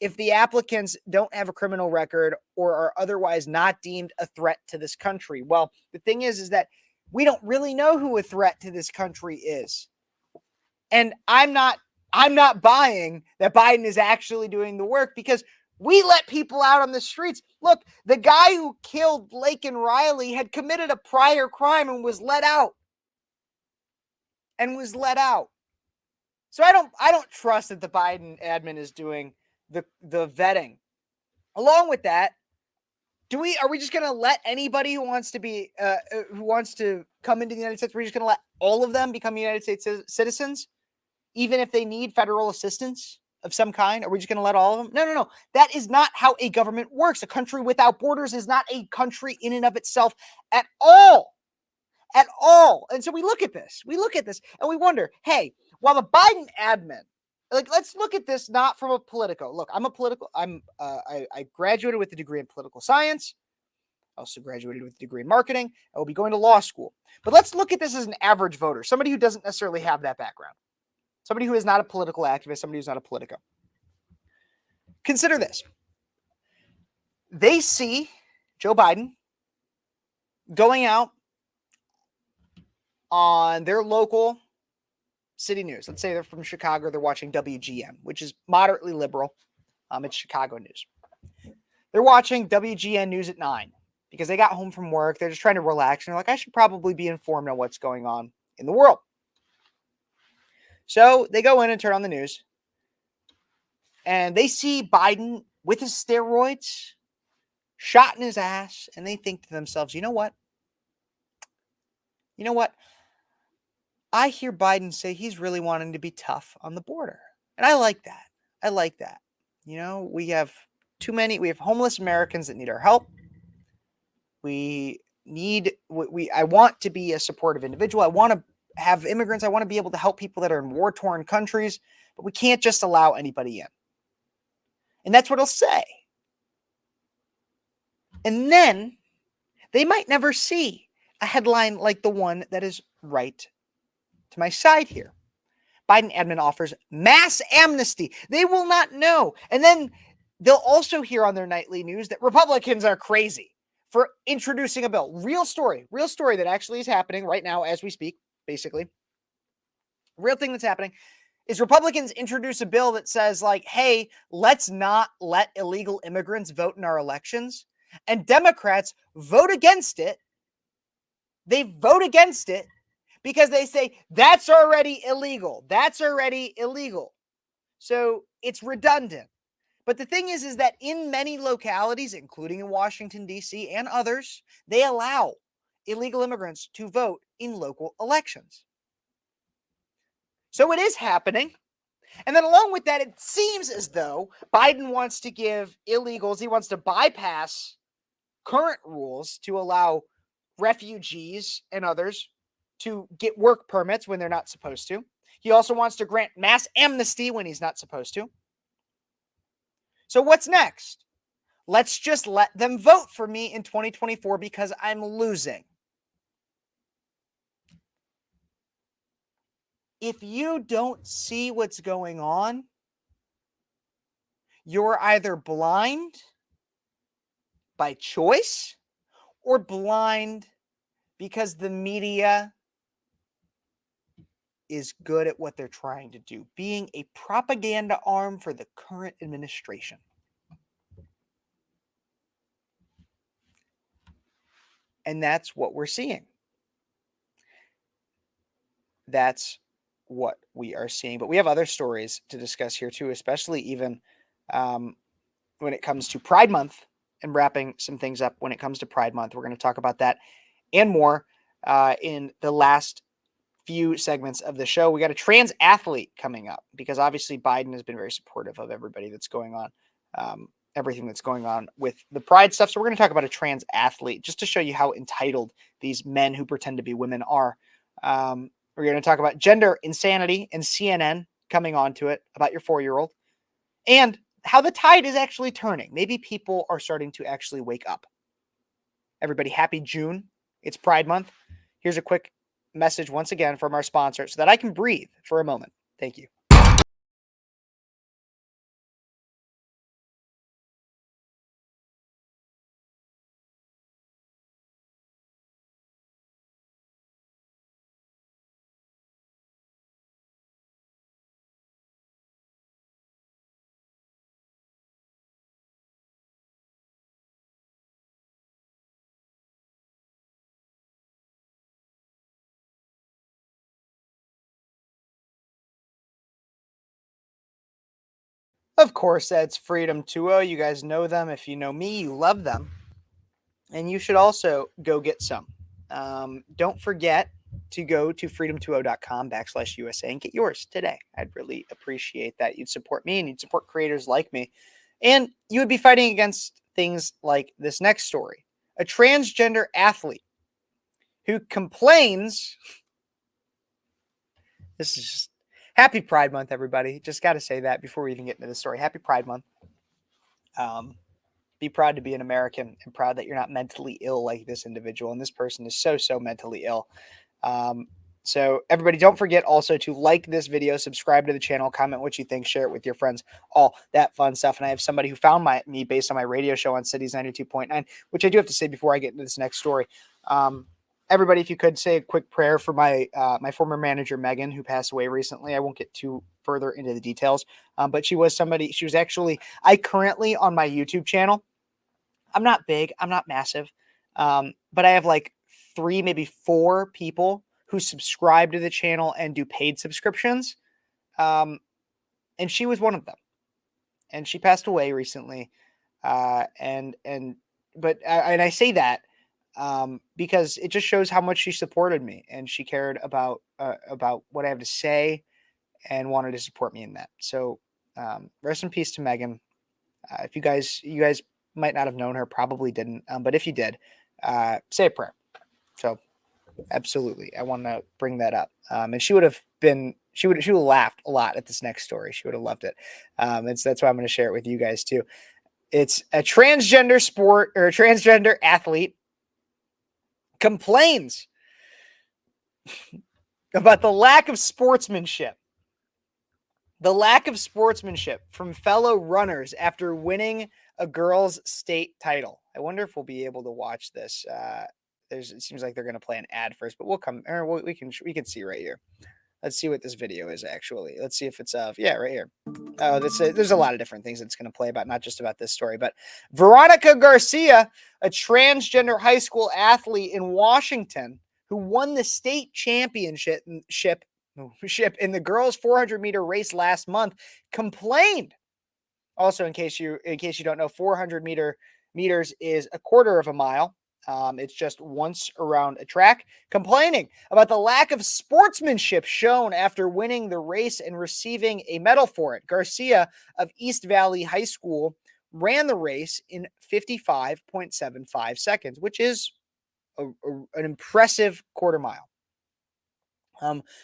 if the applicants don't have a criminal record or are otherwise not deemed a threat to this country? Well, the thing is that we don't really know who a threat to this country is. And I'm not buying that Biden is actually doing the work, because we let people out on the streets. Look, the guy who killed Laken Riley had committed a prior crime and was let out. So I don't trust that the Biden admin is doing the vetting. Along with that, are we just going to let anybody who wants to come into the United States, we're just going to let all of them become United States citizens, even if they need federal assistance of some kind? Are we just going to let all of them? No. That is not how a government works. A country without borders is not a country in and of itself at all. At all. And so we look at this and we wonder, hey, while the Biden admin, like, let's look at this not from a Politico. Look, I graduated with a degree in political science. I also graduated with a degree in marketing. I will be going to law school. But let's look at this as an average voter, somebody who doesn't necessarily have that background, somebody who is not a political activist, somebody who's not a Politico. Consider this. They see Joe Biden going out on their local city news. Let's say they're from Chicago. They're watching WGN, which is moderately liberal. It's Chicago news. They're watching WGN News at 9 because they got home from work. They're just trying to relax. And they're like, I should probably be informed on what's going on in the world. So they go in and turn on the news. And they see Biden with his steroids, shot in his ass. And they think to themselves, you know what? I hear Biden say he's really wanting to be tough on the border. And I like that. You know, we have homeless Americans that need our help. I want to be a supportive individual. I want to have immigrants. I want to be able to help people that are in war-torn countries, but we can't just allow anybody in. And that's what he'll say. And then they might never see a headline like the one that is right to my side here. Biden admin offers mass amnesty. They will not know. And then they'll also hear on their nightly news that Republicans are crazy for introducing a bill. Real story that actually is happening right now as we speak, basically. Real thing that's happening is Republicans introduce a bill that says, like, hey, let's not let illegal immigrants vote in our elections. And Democrats vote against it. They vote against it because they say that's already illegal. So it's redundant. But the thing is that in many localities, including in Washington, D.C. and others, they allow illegal immigrants to vote in local elections. So it is happening. And then along with that, it seems as though Biden wants to give illegals, he wants to bypass current rules to allow refugees and others to get work permits when they're not supposed to. He also wants to grant mass amnesty when he's not supposed to. So what's next? Let's just let them vote for me in 2024 because I'm losing. If you don't see what's going on, you're either blind by choice or blind because the media is good at what they're trying to do, being a propaganda arm for the current administration. And that's what we're seeing. That's what we are seeing. But we have other stories to discuss here too, especially even when it comes to Pride Month and wrapping some things up when it comes to Pride Month. We're going to talk about that and more in the last few segments of the show. We got a trans athlete coming up because obviously Biden has been very supportive of everybody that's going on, everything that's going on with the Pride stuff. So we're going to talk about a trans athlete just to show you how entitled these men who pretend to be women are. We're going to talk about gender insanity and CNN coming onto it about your 4-year-old and how the tide is actually turning. Maybe people are starting to actually wake up. Everybody, happy June. It's Pride Month. Here's a quick message once again from our sponsor so that I can breathe for a moment. Thank you. Of course, that's Freedom 2.0. You guys know them. If you know me, you love them. And you should also go get some. Don't forget to go to freedom20.com/USA and get yours today. I'd really appreciate that. You'd support me and you'd support creators like me. And you would be fighting against things like this next story. A transgender athlete who complains. This is just happy Pride Month, everybody. Just got to say that before we even get into the story. Happy Pride Month. Be proud to be an American and proud that you're not mentally ill like this individual. And this person is so mentally ill. So everybody, don't forget also to like this video, subscribe to the channel, comment what you think, share it with your friends, all that fun stuff. And I have somebody who found me based on my radio show on Cities 92.9, which I do have to say before I get into this next story. Everybody, if you could say a quick prayer for my my former manager, Megan, who passed away recently. I won't get too further into the details, but she was actually, I currently on my YouTube channel, I'm not big, I'm not massive, but I have like 3, maybe 4 people who subscribe to the channel and do paid subscriptions. And she was one of them, and she passed away recently. But I say that because it just shows how much she supported me and she cared about what I have to say and wanted to support me in that. So rest in peace to Megan. If you guys might not have known her, probably didn't, but if you did, say a prayer. So absolutely, I want to bring that up. And she would have laughed a lot at this next story. She would have loved it. That's why I'm going to share it with you guys too. It's a transgender athlete complains about the lack of sportsmanship. The lack of sportsmanship from fellow runners after winning a girls' state title. I wonder if we'll be able to watch this. It seems like they're going to play an ad first, but we can see right here. Let's see what this video is actually. Let's see if it's right here. Oh, there's a lot of different things it's going to play about, not just about this story, but Veronica Garcia, a transgender high school athlete in Washington who won the state championship in the girls 400 meter race last month, complained. Also, in case you don't know, 400 meters is a quarter of a mile. It's just once around a track, complaining about the lack of sportsmanship shown after winning the race and receiving a medal for it. Garcia of East Valley High School ran the race in 55.75 seconds, which is an impressive quarter mile,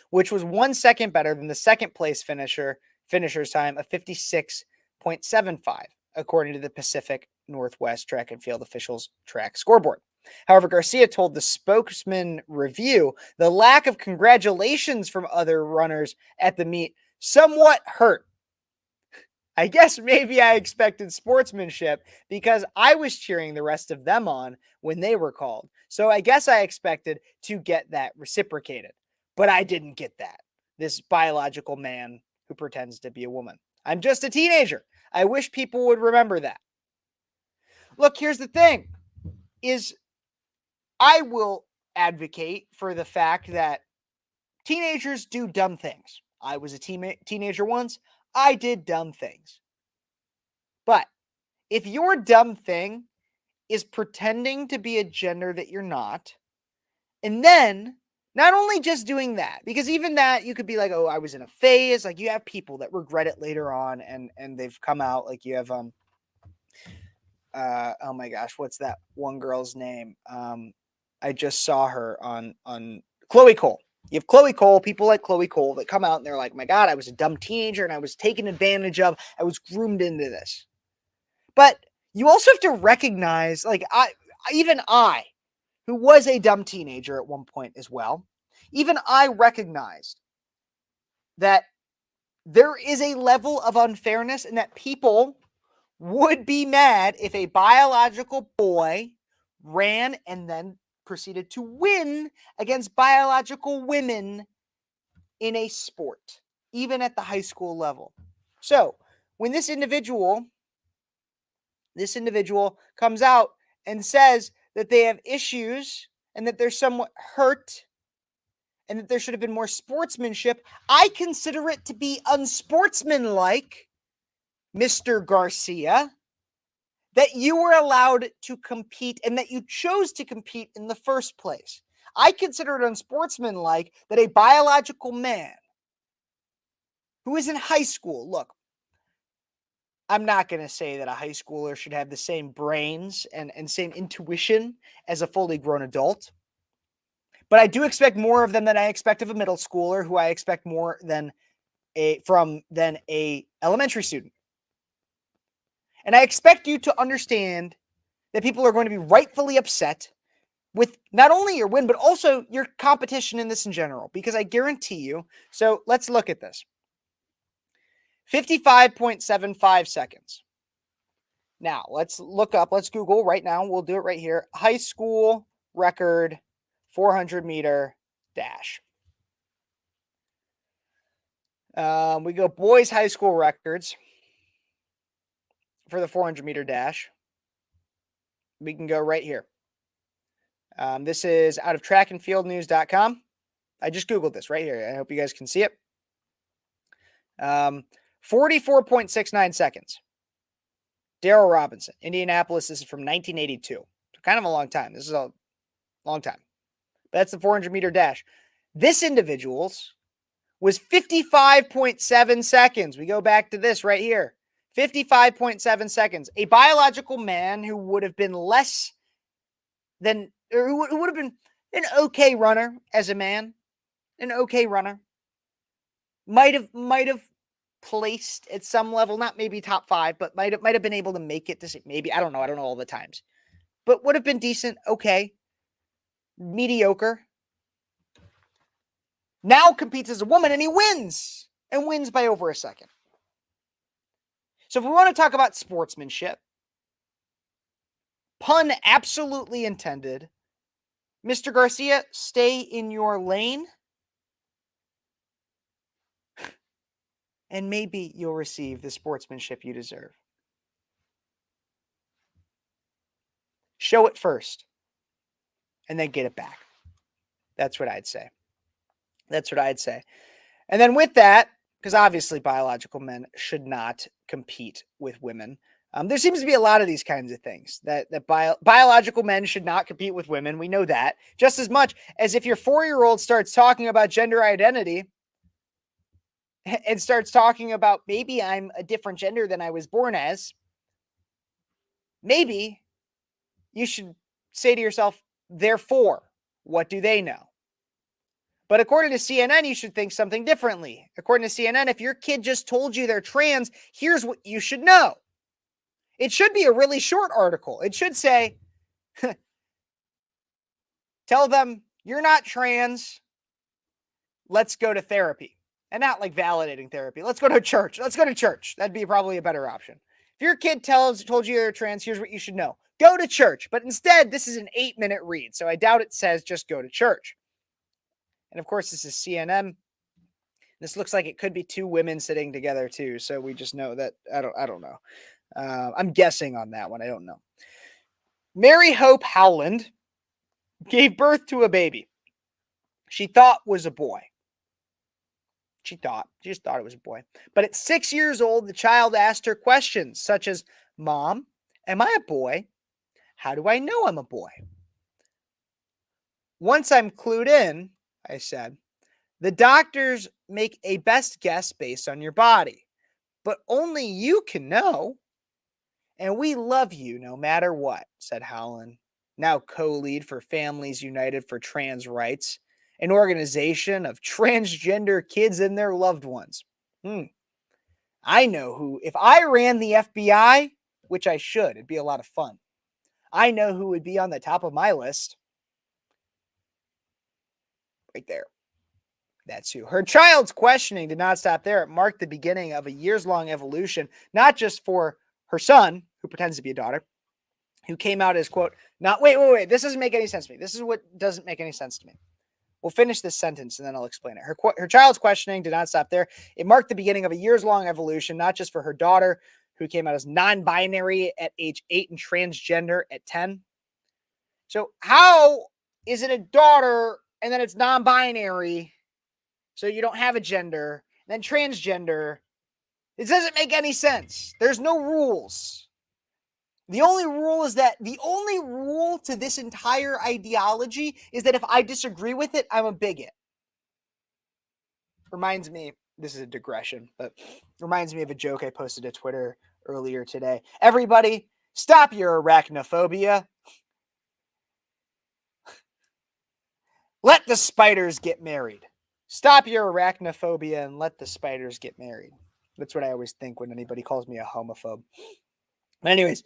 which was 1 second better than the second place finisher's time of 56.75, according to the Pacific Northwest Track and Field officials' track scoreboard. However, Garcia told the Spokesman Review the lack of congratulations from other runners at the meet somewhat hurt. I guess maybe I expected sportsmanship because I was cheering the rest of them on when they were called. So I guess I expected to get that reciprocated, but I didn't get that. This biological man who pretends to be a woman. I'm just a teenager. I wish people would remember that. Look, here's the thing is I will advocate for the fact that teenagers do dumb things. I was a teenager once. I did dumb things. But if your dumb thing is pretending to be a gender that you're not, and then not only just doing that, because even that you could be like, oh, I was in a phase. Like you have people that regret it later on and they've come out. Like you have oh my gosh, what's that one girl's name? I just saw her on Chloe Cole. You have Chloe Cole, people like Chloe Cole that come out and they're like, my God, I was a dumb teenager and I was taken advantage of. I was groomed into this. But you also have to recognize, like even I, who was a dumb teenager at one point as well, even I recognized that there is a level of unfairness and that people would be mad if a biological boy ran and then proceeded to win against biological women in a sport, even at the high school level. So when this individual comes out and says that they have issues and that they're somewhat hurt and that there should have been more sportsmanship, I consider it to be unsportsmanlike Mr. Garcia, that you were allowed to compete and that you chose to compete in the first place. I consider it unsportsmanlike that a biological man who is in high school, look, I'm not going to say that a high schooler should have the same brains and same intuition as a fully grown adult. But I do expect more of them than I expect of a middle schooler, who I expect more than a elementary student. And I expect you to understand that people are going to be rightfully upset with not only your win, but also your competition in this in general, because I guarantee you. So let's look at this. 55.75 seconds. Now let's Google right now. We'll do it right here. High school record 400 meter dash. We go boys high school records for the 400 meter dash. We can go right here. This is out of trackandfieldnews.com. I just Googled this right here. I hope you guys can see it. 44.69 seconds. Darryl Robinson, Indianapolis. This is from 1982. So kind of a long time. This is a long time. But that's the 400 meter dash. This individual's was 55.7 seconds. We go back to this right here. 55.7 seconds. A biological man who would have been less than, or who would have been an okay runner as a man, an okay runner, might have placed at some level, not maybe top 5, but might have been able to make it to maybe, I don't know all the times, but would have been decent, okay, mediocre. Now competes as a woman and he wins by over a second. So if we want to talk about sportsmanship, pun absolutely intended, Mr. Garcia, stay in your lane and maybe you'll receive the sportsmanship you deserve. Show it first and then get it back. That's what I'd say. And then with that, because obviously biological men should not compete with women. There seems to be a lot of these kinds of things that biological men should not compete with women. We know that just as much as if your 4-year-old starts talking about gender identity and starts talking about maybe I'm a different gender than I was born as. Maybe you should say to yourself, therefore, what do they know? But according to CNN, you should think something differently. According to CNN, if your kid just told you they're trans, here's what you should know. It should be a really short article. It should say, tell them you're not trans. Let's go to therapy. And not like validating therapy. Let's go to church. That'd be probably a better option. If your kid told you they're trans, here's what you should know. Go to church. But instead, this is an 8-minute read. So I doubt it says just go to church. And of course, this is CNN. This looks like it could be 2 women sitting together too. So we just know that I don't know. I'm guessing on that one. I don't know. Mary Hope Howland gave birth to a baby she thought was a boy. She just thought it was a boy. But at 6 years old, the child asked her questions such as, Mom, am I a boy? How do I know I'm a boy? Once I'm clued in, I said, the doctors make a best guess based on your body, but only you can know. And we love you no matter what, said Howland, now co-lead for Families United for Trans Rights, an organization of transgender kids and their loved ones. I know who, if I ran the FBI, which I should, it'd be a lot of fun. I know who would be on the top of my list. Right there. That's who. Her child's questioning did not stop there. It marked the beginning of a years-long evolution, not just for her son, who pretends to be a daughter, who came out as, quote, not, wait, this doesn't make any sense to me. This is what doesn't make any sense to me. We'll finish this sentence and then I'll explain it. Her child's questioning did not stop there. It marked the beginning of a years-long evolution, not just for her daughter, who came out as non-binary at age 8 and transgender at 10. So how is it a daughter and then it's non-binary, so you don't have a gender, and then transgender, It doesn't make any sense. There's no rules. The only rule to this entire ideology is that if I disagree with it, I'm a bigot. Reminds me, this is a digression, but reminds me of a joke I posted to Twitter earlier today. Everybody, stop your arachnophobia. Let the spiders get married. Stop your arachnophobia and let the spiders get married. That's what I always think when anybody calls me a homophobe. But anyways,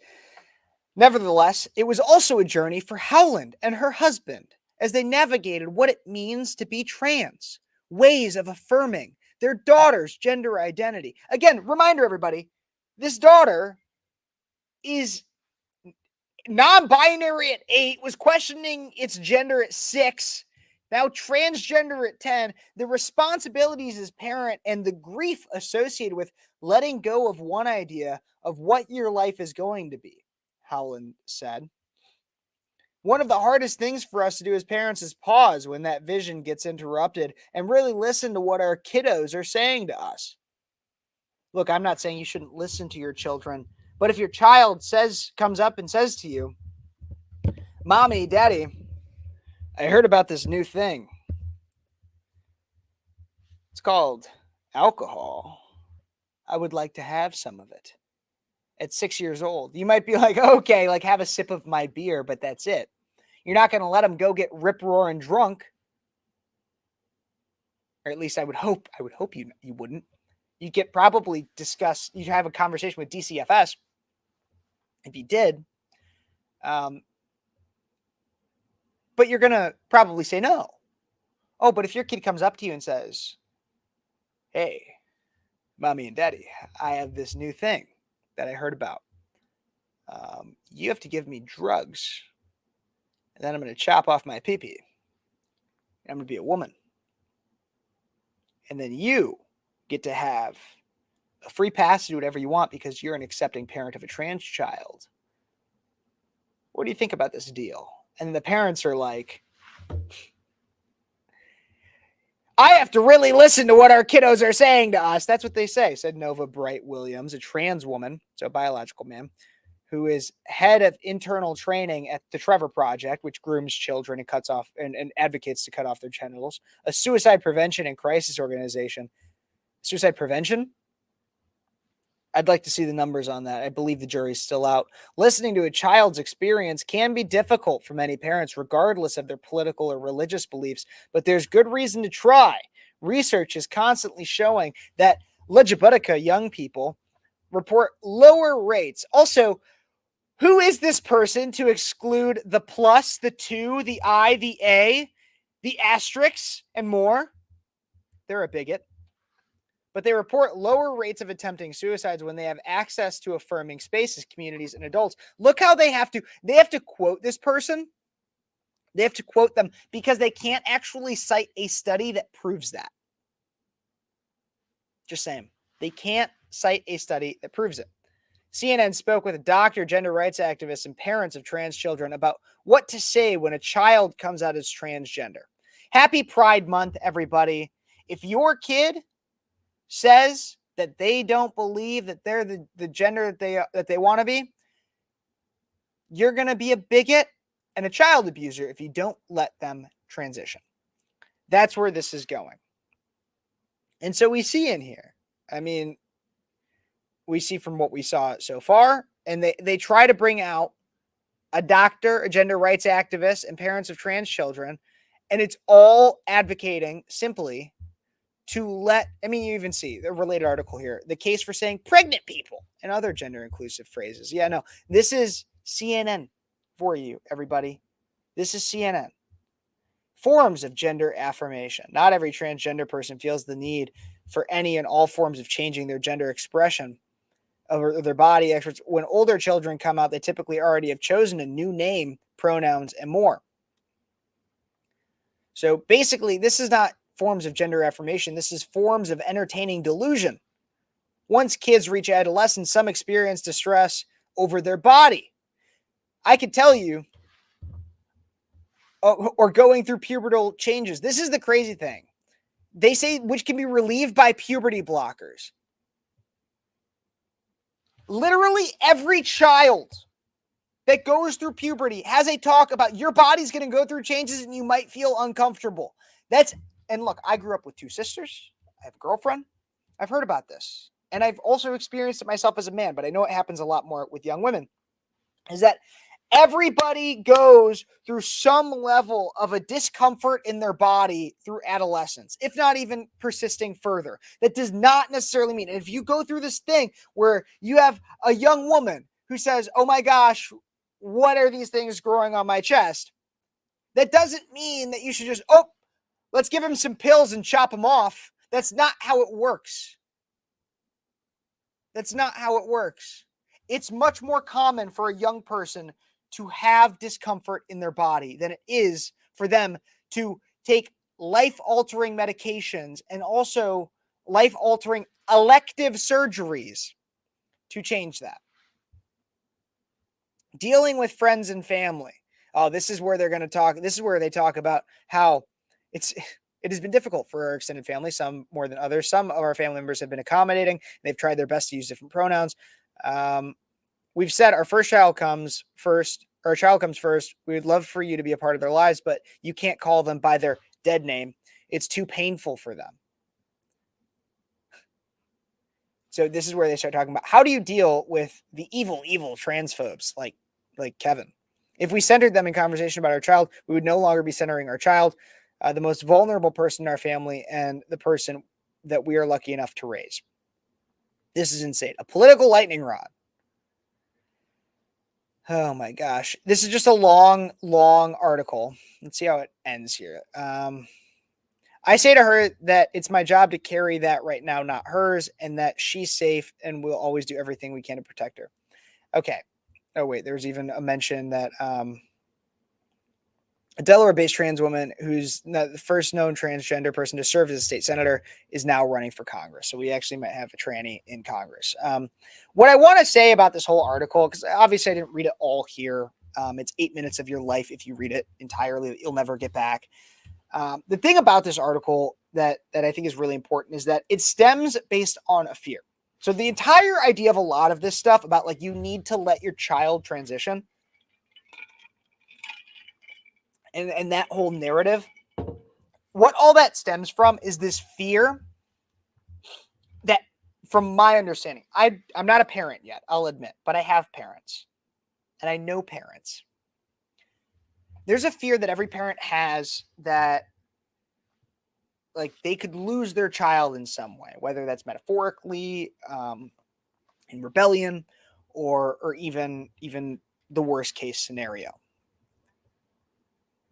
nevertheless, it was also a journey for Howland and her husband as they navigated what it means to be trans, ways of affirming their daughter's gender identity. Again, reminder everybody, this daughter is non-binary at 8, was questioning its gender at 6, now transgender at 10. The responsibilities as parent and the grief associated with letting go of one idea of what your life is going to be, Howland said. One of the hardest things for us to do as parents is pause when that vision gets interrupted and really listen to what our kiddos are saying to us. Look, I'm not saying you shouldn't listen to your children, but if your child comes up and says to you, Mommy, Daddy, I heard about this new thing. It's called alcohol. I would like to have some of it. At 6 years old, you might be like, okay, like have a sip of my beer, but that's it. You're not going to let them go get rip-roaring drunk. Or at least I would hope you wouldn't. You'd you'd have a conversation with DCFS if you did. But you're going to probably say no. Oh, but if your kid comes up to you and says, hey, Mommy and Daddy, I have this new thing that I heard about. You have to give me drugs, and then I'm going to chop off my pee-pee. I'm going to be a woman. And then you get to have a free pass to do whatever you want because you're an accepting parent of a trans child. What do you think about this deal? And the parents are like, I have to really listen to what our kiddos are saying to us. That's what they say, said Nova Bright Williams, a trans woman, so a biological man, who is head of internal training at the Trevor Project, which grooms children and cuts off and advocates to cut off their genitals, a suicide prevention and crisis organization. Suicide prevention? I'd like to see the numbers on that. I believe the jury's still out. Listening to a child's experience can be difficult for many parents, regardless of their political or religious beliefs, but there's good reason to try. Research is constantly showing that LGBTQ young people report lower rates. Also, who is this person to exclude the plus, the 2, the I, the A, the asterisks, and more? They're a bigot. But they report lower rates of attempting suicides when they have access to affirming spaces, communities, and adults. Look how they have to quote this person. They have to quote them because they can't actually cite a study that proves that. Just saying. They can't cite a study that proves it. CNN spoke with a doctor, gender rights activists, and parents of trans children about what to say when a child comes out as transgender. Happy Pride Month, everybody. If your kid says that they don't believe that they're the gender that they want to be, you're going to be a bigot and a child abuser if you don't let them transition. That's where this is going. And so we see in here, we see from what we saw so far, and they try to bring out a doctor, a gender rights activist, and parents of trans children, and it's all advocating simply to you even see the related article here, the case for saying pregnant people and other gender inclusive phrases. Yeah, no, this is CNN for you, everybody. This is CNN. Forms of gender affirmation. Not every transgender person feels the need for any and all forms of changing their gender expression of their body. Experts, when older children come out, they typically already have chosen a new name, pronouns, and more. So basically, this is not forms of gender affirmation. This is forms of entertaining delusion. Once kids reach adolescence, some experience distress over their body. I could tell you, or going through pubertal changes. This is the crazy thing. They say which can be relieved by puberty blockers. Literally every child that goes through puberty has a talk about your body's going to go through changes and you might feel uncomfortable. And look, I grew up with 2 sisters. I have a girlfriend. I've heard about this. And I've also experienced it myself as a man, but I know it happens a lot more with young women, is that everybody goes through some level of a discomfort in their body through adolescence, if not even persisting further. That does not necessarily mean, and if you go through this thing where you have a young woman who says, oh my gosh, what are these things growing on my chest? That doesn't mean that you should just, let's give him some pills and chop him off. That's not how it works. That's not how it works. It's much more common for a young person to have discomfort in their body than it is for them to take life-altering medications and also life-altering elective surgeries to change that. Dealing with friends and family. Oh, this is where they're going to talk. This is where they talk about how it has been difficult for our extended family, some more than others. Some of our family members have been accommodating. They've tried their best to use different pronouns. We've said our child comes first. We would love for you to be a part of their lives, but you can't call them by their dead name. It's too painful for them. So this is where they start talking about, how do you deal with the evil transphobes like Kevin? If we centered them in conversation about our child, we would no longer be centering our child, the most vulnerable person in our family, and the person that we are lucky enough to raise. This is insane. A political lightning rod. Oh my gosh. This is just a long article. Let's see how it ends here. I say to her that it's my job to carry that right now, not hers, and that she's safe and we'll always do everything we can to protect her. Okay. Oh, wait. There's even a mention that a Delaware-based trans woman who's the first known transgender person to serve as a state senator is now running for Congress. So we actually might have a tranny in Congress. What I want to say about this whole article, because obviously I didn't read it all here. It's 8 minutes of your life if you read it entirely that you'll never get back. The thing about this article that I think is really important is that it stems based on a fear. So the entire idea of a lot of this stuff about like you need to let your child transition and that whole narrative, what all that stems from is this fear that, from my understanding, I'm not a parent yet, I'll admit, but I have parents and I know parents. There's a fear that every parent has that like they could lose their child in some way, whether that's metaphorically, in rebellion, or even the worst case scenario.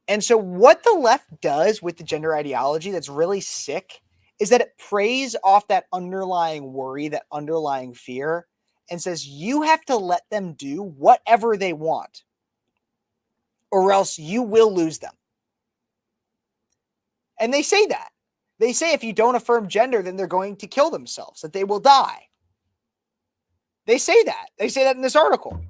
And so what the left does with the gender ideology that's really sick is that it preys off that underlying worry, that underlying fear, and says you have to let them do whatever they want, or else you will lose them. And they say that. They say if you don't affirm gender, then they're going to kill themselves, that they will die. They say that. They say that in this article.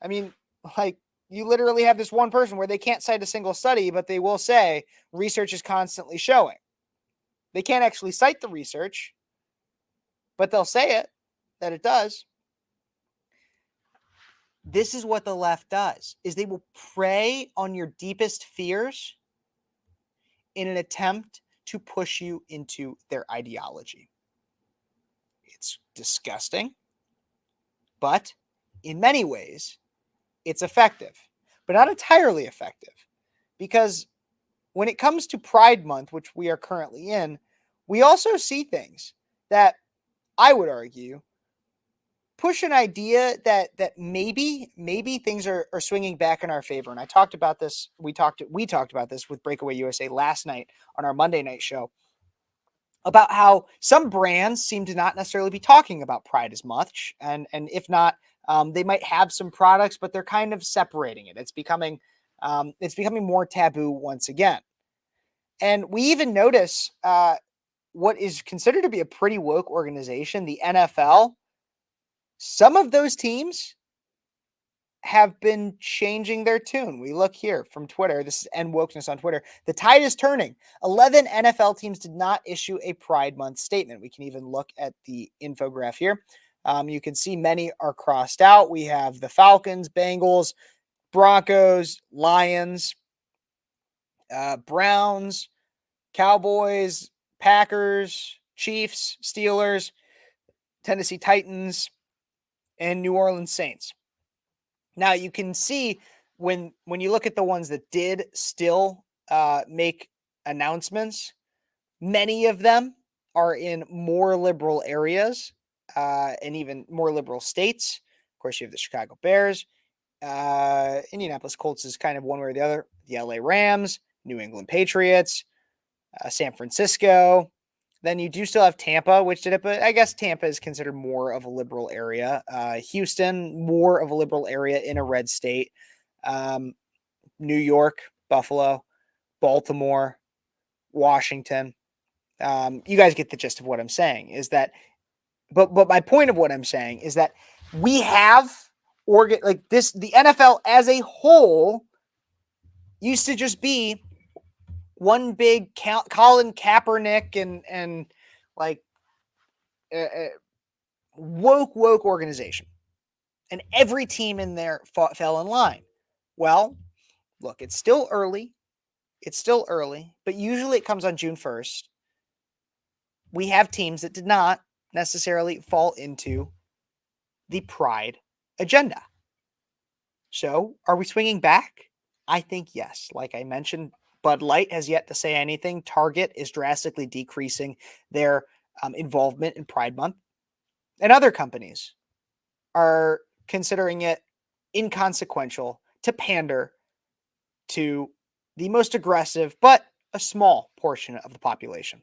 I mean, like, you literally have this one person where they can't cite a single study, but they will say research is constantly showing. They can't actually cite the research, but they'll say it, that it does. This is what the left does, is they will prey on your deepest fears in an attempt to push you into their ideology. It's disgusting, but in many ways, it's effective, but not entirely effective, because when it comes to Pride Month, which we are currently in, we also see things that I would argue push an idea that maybe things are swinging back in our favor. And I talked about this. We talked about this with Breakaway USA last night on our Monday night show about how some brands seem to not necessarily be talking about Pride as much, and if not, they might have some products, but they're kind of separating it. It's becoming more taboo once again. And we even notice what is considered to be a pretty woke organization, the NFL. Some of those teams have been changing their tune. We look here from Twitter. This is N Wokeness on Twitter. The tide is turning. 11 NFL teams did not issue a Pride Month statement. We can even look at the infograph here. You can see many are crossed out. We have the Falcons, Bengals, Broncos, Lions, Browns, Cowboys, Packers, Chiefs, Steelers, Tennessee Titans, and New Orleans Saints. Now you can see when you look at the ones that did still make announcements, many of them are in more liberal areas and even more liberal states. Of course, you have the Chicago Bears. Indianapolis Colts is kind of one way or the other. The LA Rams, New England Patriots, San Francisco. Then you do still have Tampa, which did it, but I guess Tampa is considered more of a liberal area. Houston, more of a liberal area in a red state. New York, Buffalo, Baltimore, Washington. You guys get the gist of what I'm saying. Is that, but my point of what I'm saying is that we have like this. The NFL as a whole used to just be one big Colin Kaepernick and like woke organization, and every team in there fell in line. Well, look, it's still early, but usually it comes on June 1st. We have teams that did not necessarily fall into the pride agenda. So, are we swinging back? I think yes. Like I mentioned, Bud Light has yet to say anything. Target is drastically decreasing their involvement in Pride Month. And other companies are considering it inconsequential to pander to the most aggressive, but a small portion of the population.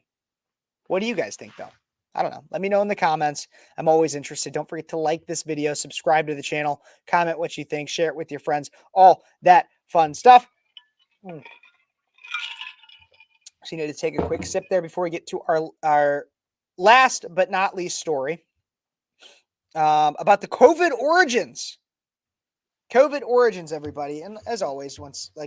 What do you guys think, though? I don't know. Let me know in the comments. I'm always interested. Don't forget to like this video, subscribe to the channel, comment what you think, share it with your friends, all that fun stuff. So you need to take a quick sip there before we get to our last but not least story about the COVID origins. COVID origins, everybody. And as always,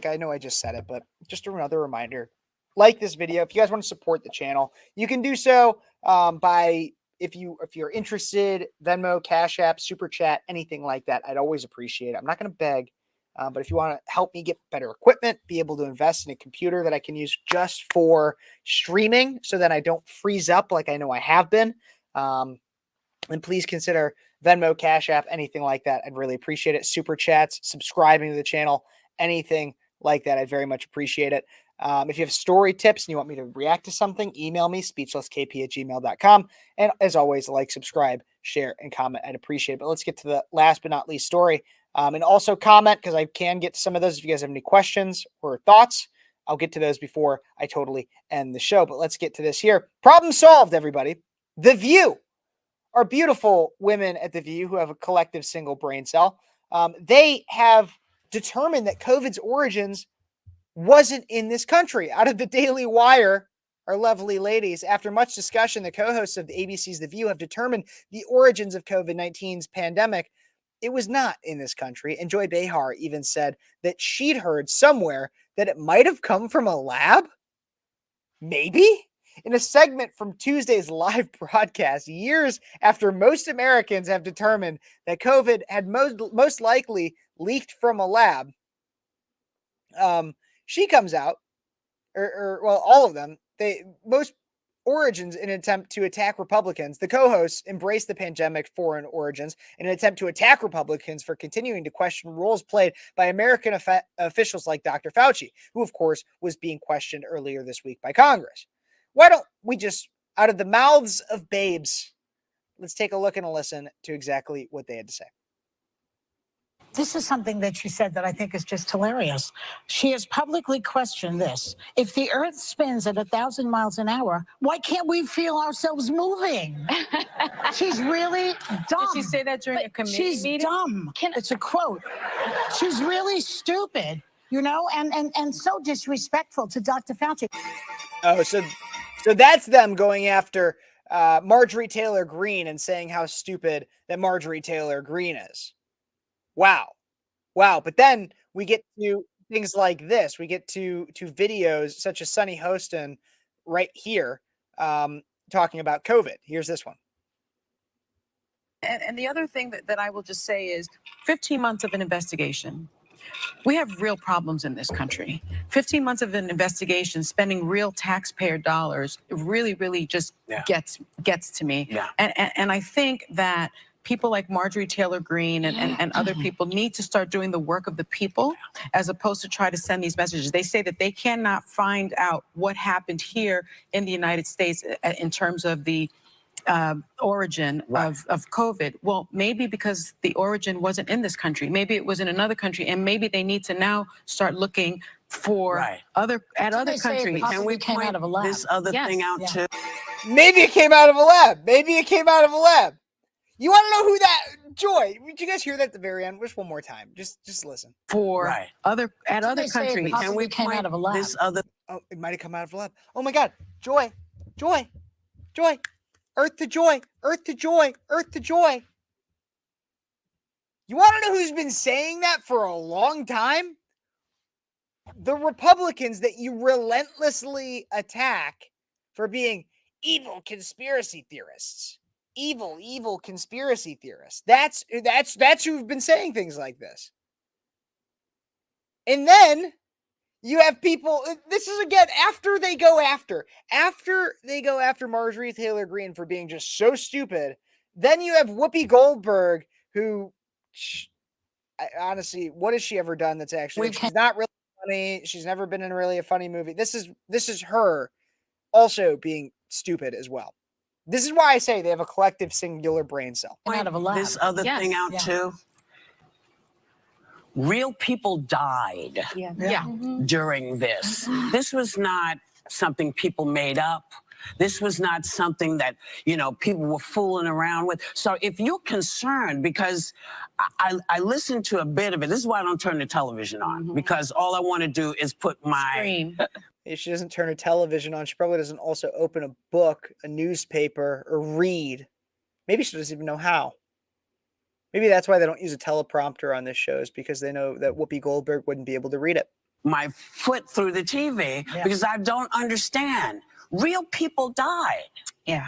I know I just said it, but just another reminder, like this video. If you guys want to support the channel, you can do so by, if you're interested, Venmo, Cash App, Super Chat, anything like that. I'd always appreciate it. I'm not going to beg, but if you want to help me get better equipment, be able to invest in a computer that I can use just for streaming so that I don't freeze up like I know I have been, then please consider Venmo, Cash App, anything like that. I'd really appreciate it. Super Chats, subscribing to the channel, anything like that. I'd very much appreciate it. If you have story tips and you want me to react to something, email me, speechlesskp@gmail.com. And as always, like, subscribe, share, and comment. I'd appreciate it. But let's get to the last but not least story. And also comment, because I can get to some of those if you guys have any questions or thoughts. I'll get to those before I totally end the show. But let's get to this here. Problem solved, everybody. The View. Our beautiful women at The View who have a collective single brain cell. They have determined that COVID's origins wasn't in this country. Out of the Daily Wire, our lovely ladies, after much discussion, the co-hosts of the ABC's The View have determined the origins of COVID-19's pandemic. It was not in this country. And Joy Behar even said that she'd heard somewhere that it might have come from a lab. Maybe? In a segment from Tuesday's live broadcast, years after most Americans have determined that COVID had most likely leaked from a lab, she comes out, or all of them, most origins in an attempt to attack Republicans. The co-hosts embrace the pandemic foreign origins in an attempt to attack Republicans for continuing to question roles played by American officials like Dr. Fauci, who, of course, was being questioned earlier this week by Congress. Why don't we just, out of the mouths of babes, let's take a look and a listen to exactly what they had to say. This is something that she said that I think is just hilarious. She has publicly questioned this. If the earth spins at 1,000 miles an hour, why can't we feel ourselves moving? She's really dumb. Did she say that during a committee She's meeting? dumb. It's a quote. She's really stupid, and so disrespectful to Dr. Fauci. Oh, so that's them going after Marjorie Taylor Greene and saying how stupid that Marjorie Taylor Greene is. Wow. But then we get to things like this. We get to videos such as Sunny Hostin right here talking about COVID. Here's this one. And the other thing that I will just say is 15 months of an investigation. We have real problems in this country. 15 months of an investigation, spending real taxpayer dollars, really, really just gets to me. Yeah. And I think that people like Marjorie Taylor Greene and other people need to start doing the work of the people as opposed to try to send these messages. They say that they cannot find out what happened here in the United States in terms of the origin of COVID. Well, maybe because the origin wasn't in this country. Maybe it was in another country, and maybe they need to now start looking for other countries. Can we came point out of a lab. this other thing out too? Maybe it came out of a lab. Maybe it came out of a lab. You want to know who that Joy? Did you guys hear that at the very end? Just one more time. Just listen. For other countries. Can we came point out of a lab. this other? Oh, it might have come out of a lab. Oh my God, Joy. Earth to joy, earth to joy, earth to joy. You want to know who's been saying that for a long time? The Republicans that you relentlessly attack for being evil conspiracy theorists. Evil conspiracy theorists. That's who've been saying things like this. And then you have people, this is again after they go after Marjorie Taylor Greene for being just so stupid. Then you have Whoopi Goldberg, who, honestly, what has she ever done that's actually, she's not really funny. She's never been in really a funny movie. This is her also being stupid as well. This is why I say they have a collective singular brain cell. Out of a lab. This other thing out too. Real people died during this. This was not something people made up. This was not something that, people were fooling around with. So if you're concerned, because I listened to a bit of it, this is why I don't turn the television on, because all I want to do is put my... If she doesn't turn her television on, she probably doesn't also open a book, a newspaper, or read. Maybe she doesn't even know how. Maybe that's why they don't use a teleprompter on this show, is because they know that Whoopi Goldberg wouldn't be able to read it. My foot through the TV because I don't understand. Real people died. Yeah.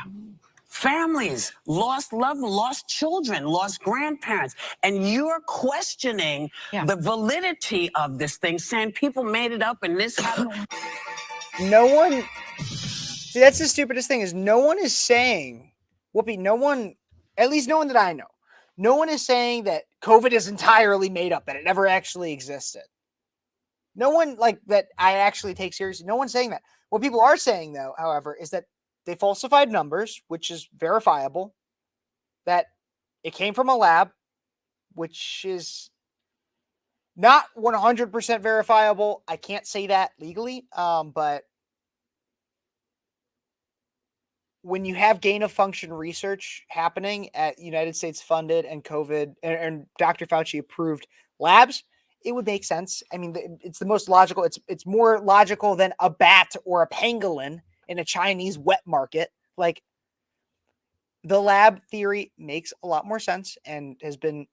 Families lost lost children, lost grandparents. And you're questioning the validity of this thing, saying people made it up and this happened. No one, see, that's the stupidest thing, is no one is saying, Whoopi, no one, at least no one that I know, no one is saying that COVID is entirely made up, that it never actually existed. No one like that I actually take seriously. No one's saying that. What people are saying, though, however, is that they falsified numbers, which is verifiable, that it came from a lab, which is not 100% verifiable. I can't say that legally, but when you have gain of function research happening at United States funded and COVID and Dr. Fauci approved labs, it would make sense. I mean, it's the most logical. It's more logical than a bat or a pangolin in a Chinese wet market. Like, the lab theory makes a lot more sense and has been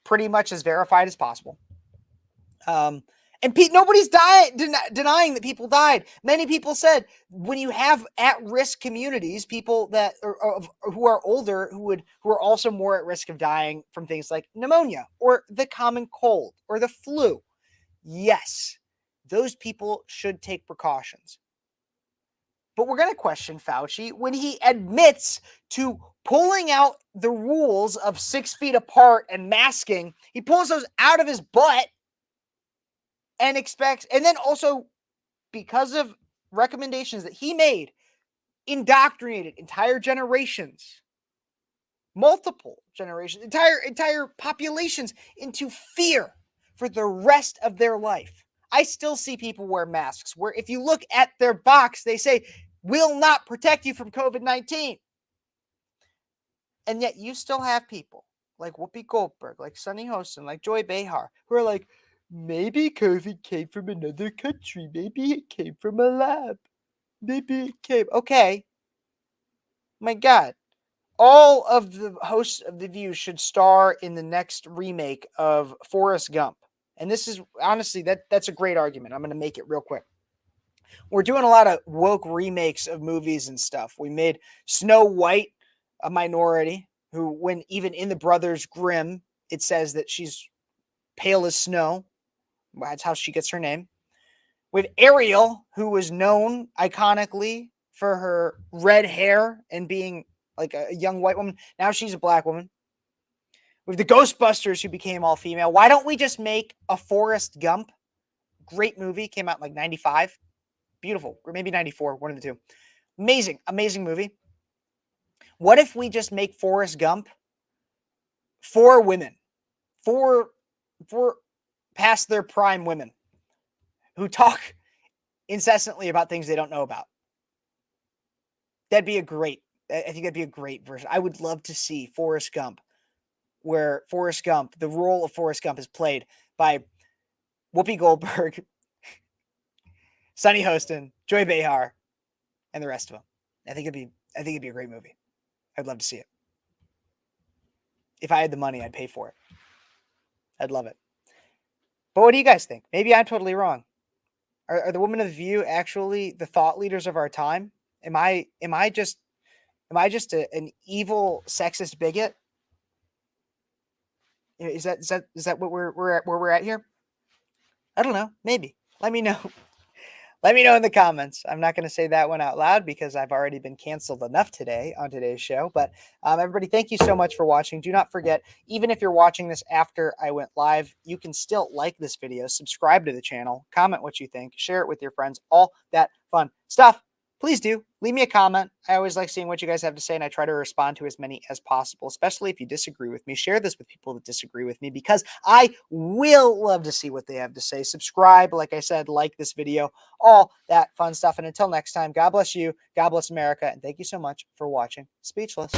pretty much as verified as possible. And nobody's denying that people died. Many people said when you have at-risk communities, people that who are older, who are also more at risk of dying from things like pneumonia or the common cold or the flu. Yes, those people should take precautions. But we're going to question Fauci when he admits to pulling out the rules of 6 feet apart and masking. He pulls those out of his butt. And expects, and then also because of recommendations that he made, indoctrinated entire generations, multiple generations, entire populations into fear for the rest of their life. I still see people wear masks where if you look at their box, they say, will not protect you from COVID-19. And yet you still have people like Whoopi Goldberg, like Sunny Hostin, like Joy Behar, who are like, maybe COVID came from another country. Maybe it came from a lab. Maybe it came. Okay. My God. All of the hosts of The View should star in the next remake of Forrest Gump. And this is, honestly, that's a great argument. I'm going to make it real quick. We're doing a lot of woke remakes of movies and stuff. We made Snow White a minority who, when even in the Brothers Grimm, it says that she's pale as snow. That's how she gets her name. With Ariel, who was known iconically for her red hair and being like a young white woman. Now she's a black woman. With the Ghostbusters, who became all female. Why don't we just make a Forrest Gump? Great movie. Came out in like 95. Beautiful. Or maybe 94. One of the two. Amazing, amazing movie. What if we just make Forrest Gump for women? For past their prime women who talk incessantly about things they don't know about. I think that'd be a great version. I would love to see Forrest Gump, where Forrest Gump, the role of Forrest Gump is played by Whoopi Goldberg, Sunny Hostin, Joy Behar, and the rest of them. I think it'd be a great movie. I'd love to see it. If I had the money, I'd pay for it. I'd love it. But what do you guys think? Maybe I'm totally wrong. Are the women of the View actually the thought leaders of our time? Am I just an evil sexist bigot? Is that what we're at, where we're at here? I don't know. Maybe. Let me know. Let me know in the comments. I'm not going to say that one out loud because I've already been canceled enough today on today's show. But everybody, thank you so much for watching. Do not forget, even if you're watching this after I went live, you can still like this video, subscribe to the channel, comment what you think, share it with your friends, all that fun stuff. Please do. Leave me a comment. I always like seeing what you guys have to say, and I try to respond to as many as possible, especially if you disagree with me. Share this with people that disagree with me because I will love to see what they have to say. Subscribe, like I said, like this video, all that fun stuff. And until next time, God bless you, God bless America, and thank you so much for watching Speechless.